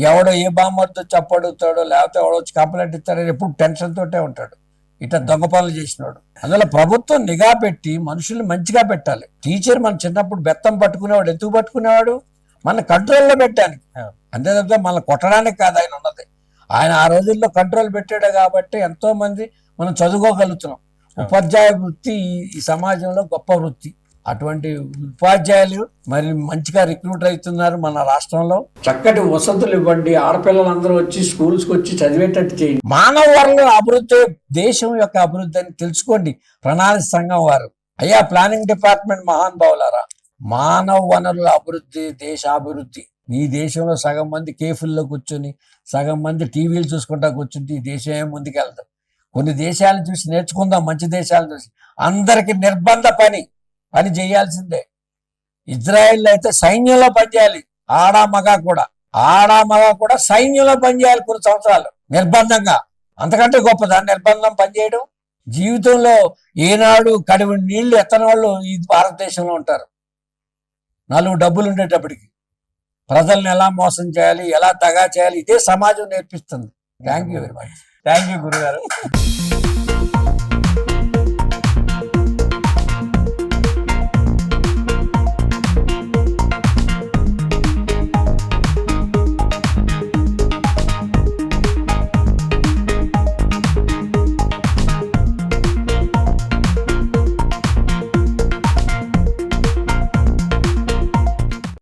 ఎవడో ఏ బామ్మతో చెప్పడుతాడో లేకపోతే ఎవడో వచ్చి కంప్లైంట్ ఇస్తాడో ఎప్పుడు టెన్షన్ తోటే ఉంటాడు. ఇట్లా దొంగ పనులు చేసినాడు. అందువల్ల ప్రభుత్వం నిఘా పెట్టి మనుషుల్ని మంచిగా పెట్టాలి. టీచర్ మన చిన్నప్పుడు బెత్తం పట్టుకునేవాడు, ఎందుకు పట్టుకునేవాడు? మన కంట్రోల్లో పెట్టడానికి, అంతే తప్ప మన కొట్టడానికి కాదు ఆయన ఉన్నది. ఆయన ఆ రోజుల్లో కంట్రోల్ పెట్టాడు కాబట్టి ఎంతో మంది మనం చదువుకోగలుగుతున్నాం. ఉపాధ్యాయ వృత్తి ఈ సమాజంలో గొప్ప వృత్తి. అటువంటి ఉపాధ్యాయులు మరి మంచిగా రిక్రూట్ అవుతున్నారు మన రాష్ట్రంలో. చక్కటి వసతులు ఇవ్వండి, ఆడపిల్లలందరూ వచ్చి స్కూల్స్కి వచ్చి చదివేటట్టు చేయండి. మానవ వనరుల అభివృద్ధి దేశం యొక్క అభివృద్ధి అని తెలుసుకోండి ప్రణాళిక సంఘం వారు. అయ్యా ప్లానింగ్ డిపార్ట్మెంట్ మహానుభావులారా, మానవ వనరుల అభివృద్ధి దేశాభివృద్ధి. ఈ దేశంలో సగం మంది కేఫుల్లో కూర్చొని సగం మంది టీవీలు చూసుకుంటా కూర్చుంటే ఈ దేశం ఏం ముందుకెళ్తాం. కొన్ని దేశాలను చూసి నేర్చుకుందాం, మంచి దేశాలను చూసి. అందరికి నిర్బంధ పని చేయాల్సిందే. ఇజ్రాయెల్ అయితే సైన్యంలో పనిచేయాలి, ఆడా మగ కూడా సైన్యంలో పనిచేయాలి కొన్ని సంవత్సరాలు నిర్బంధంగా. అంతకంటే గొప్పదా నిర్బంధం పనిచేయడం? జీవితంలో ఏనాడు కడివి నీళ్లు ఎత్తని వాళ్ళు ఈ భారతదేశంలో ఉంటారు. 4 డబ్బులు ఉండేటప్పటికి ప్రజల్ని ఎలా మోసం చేయాలి, ఎలా దగా చేయాలి, ఇదే సమాజం నేర్పిస్తుంది. Thank you very much. Thank you గురుగారు.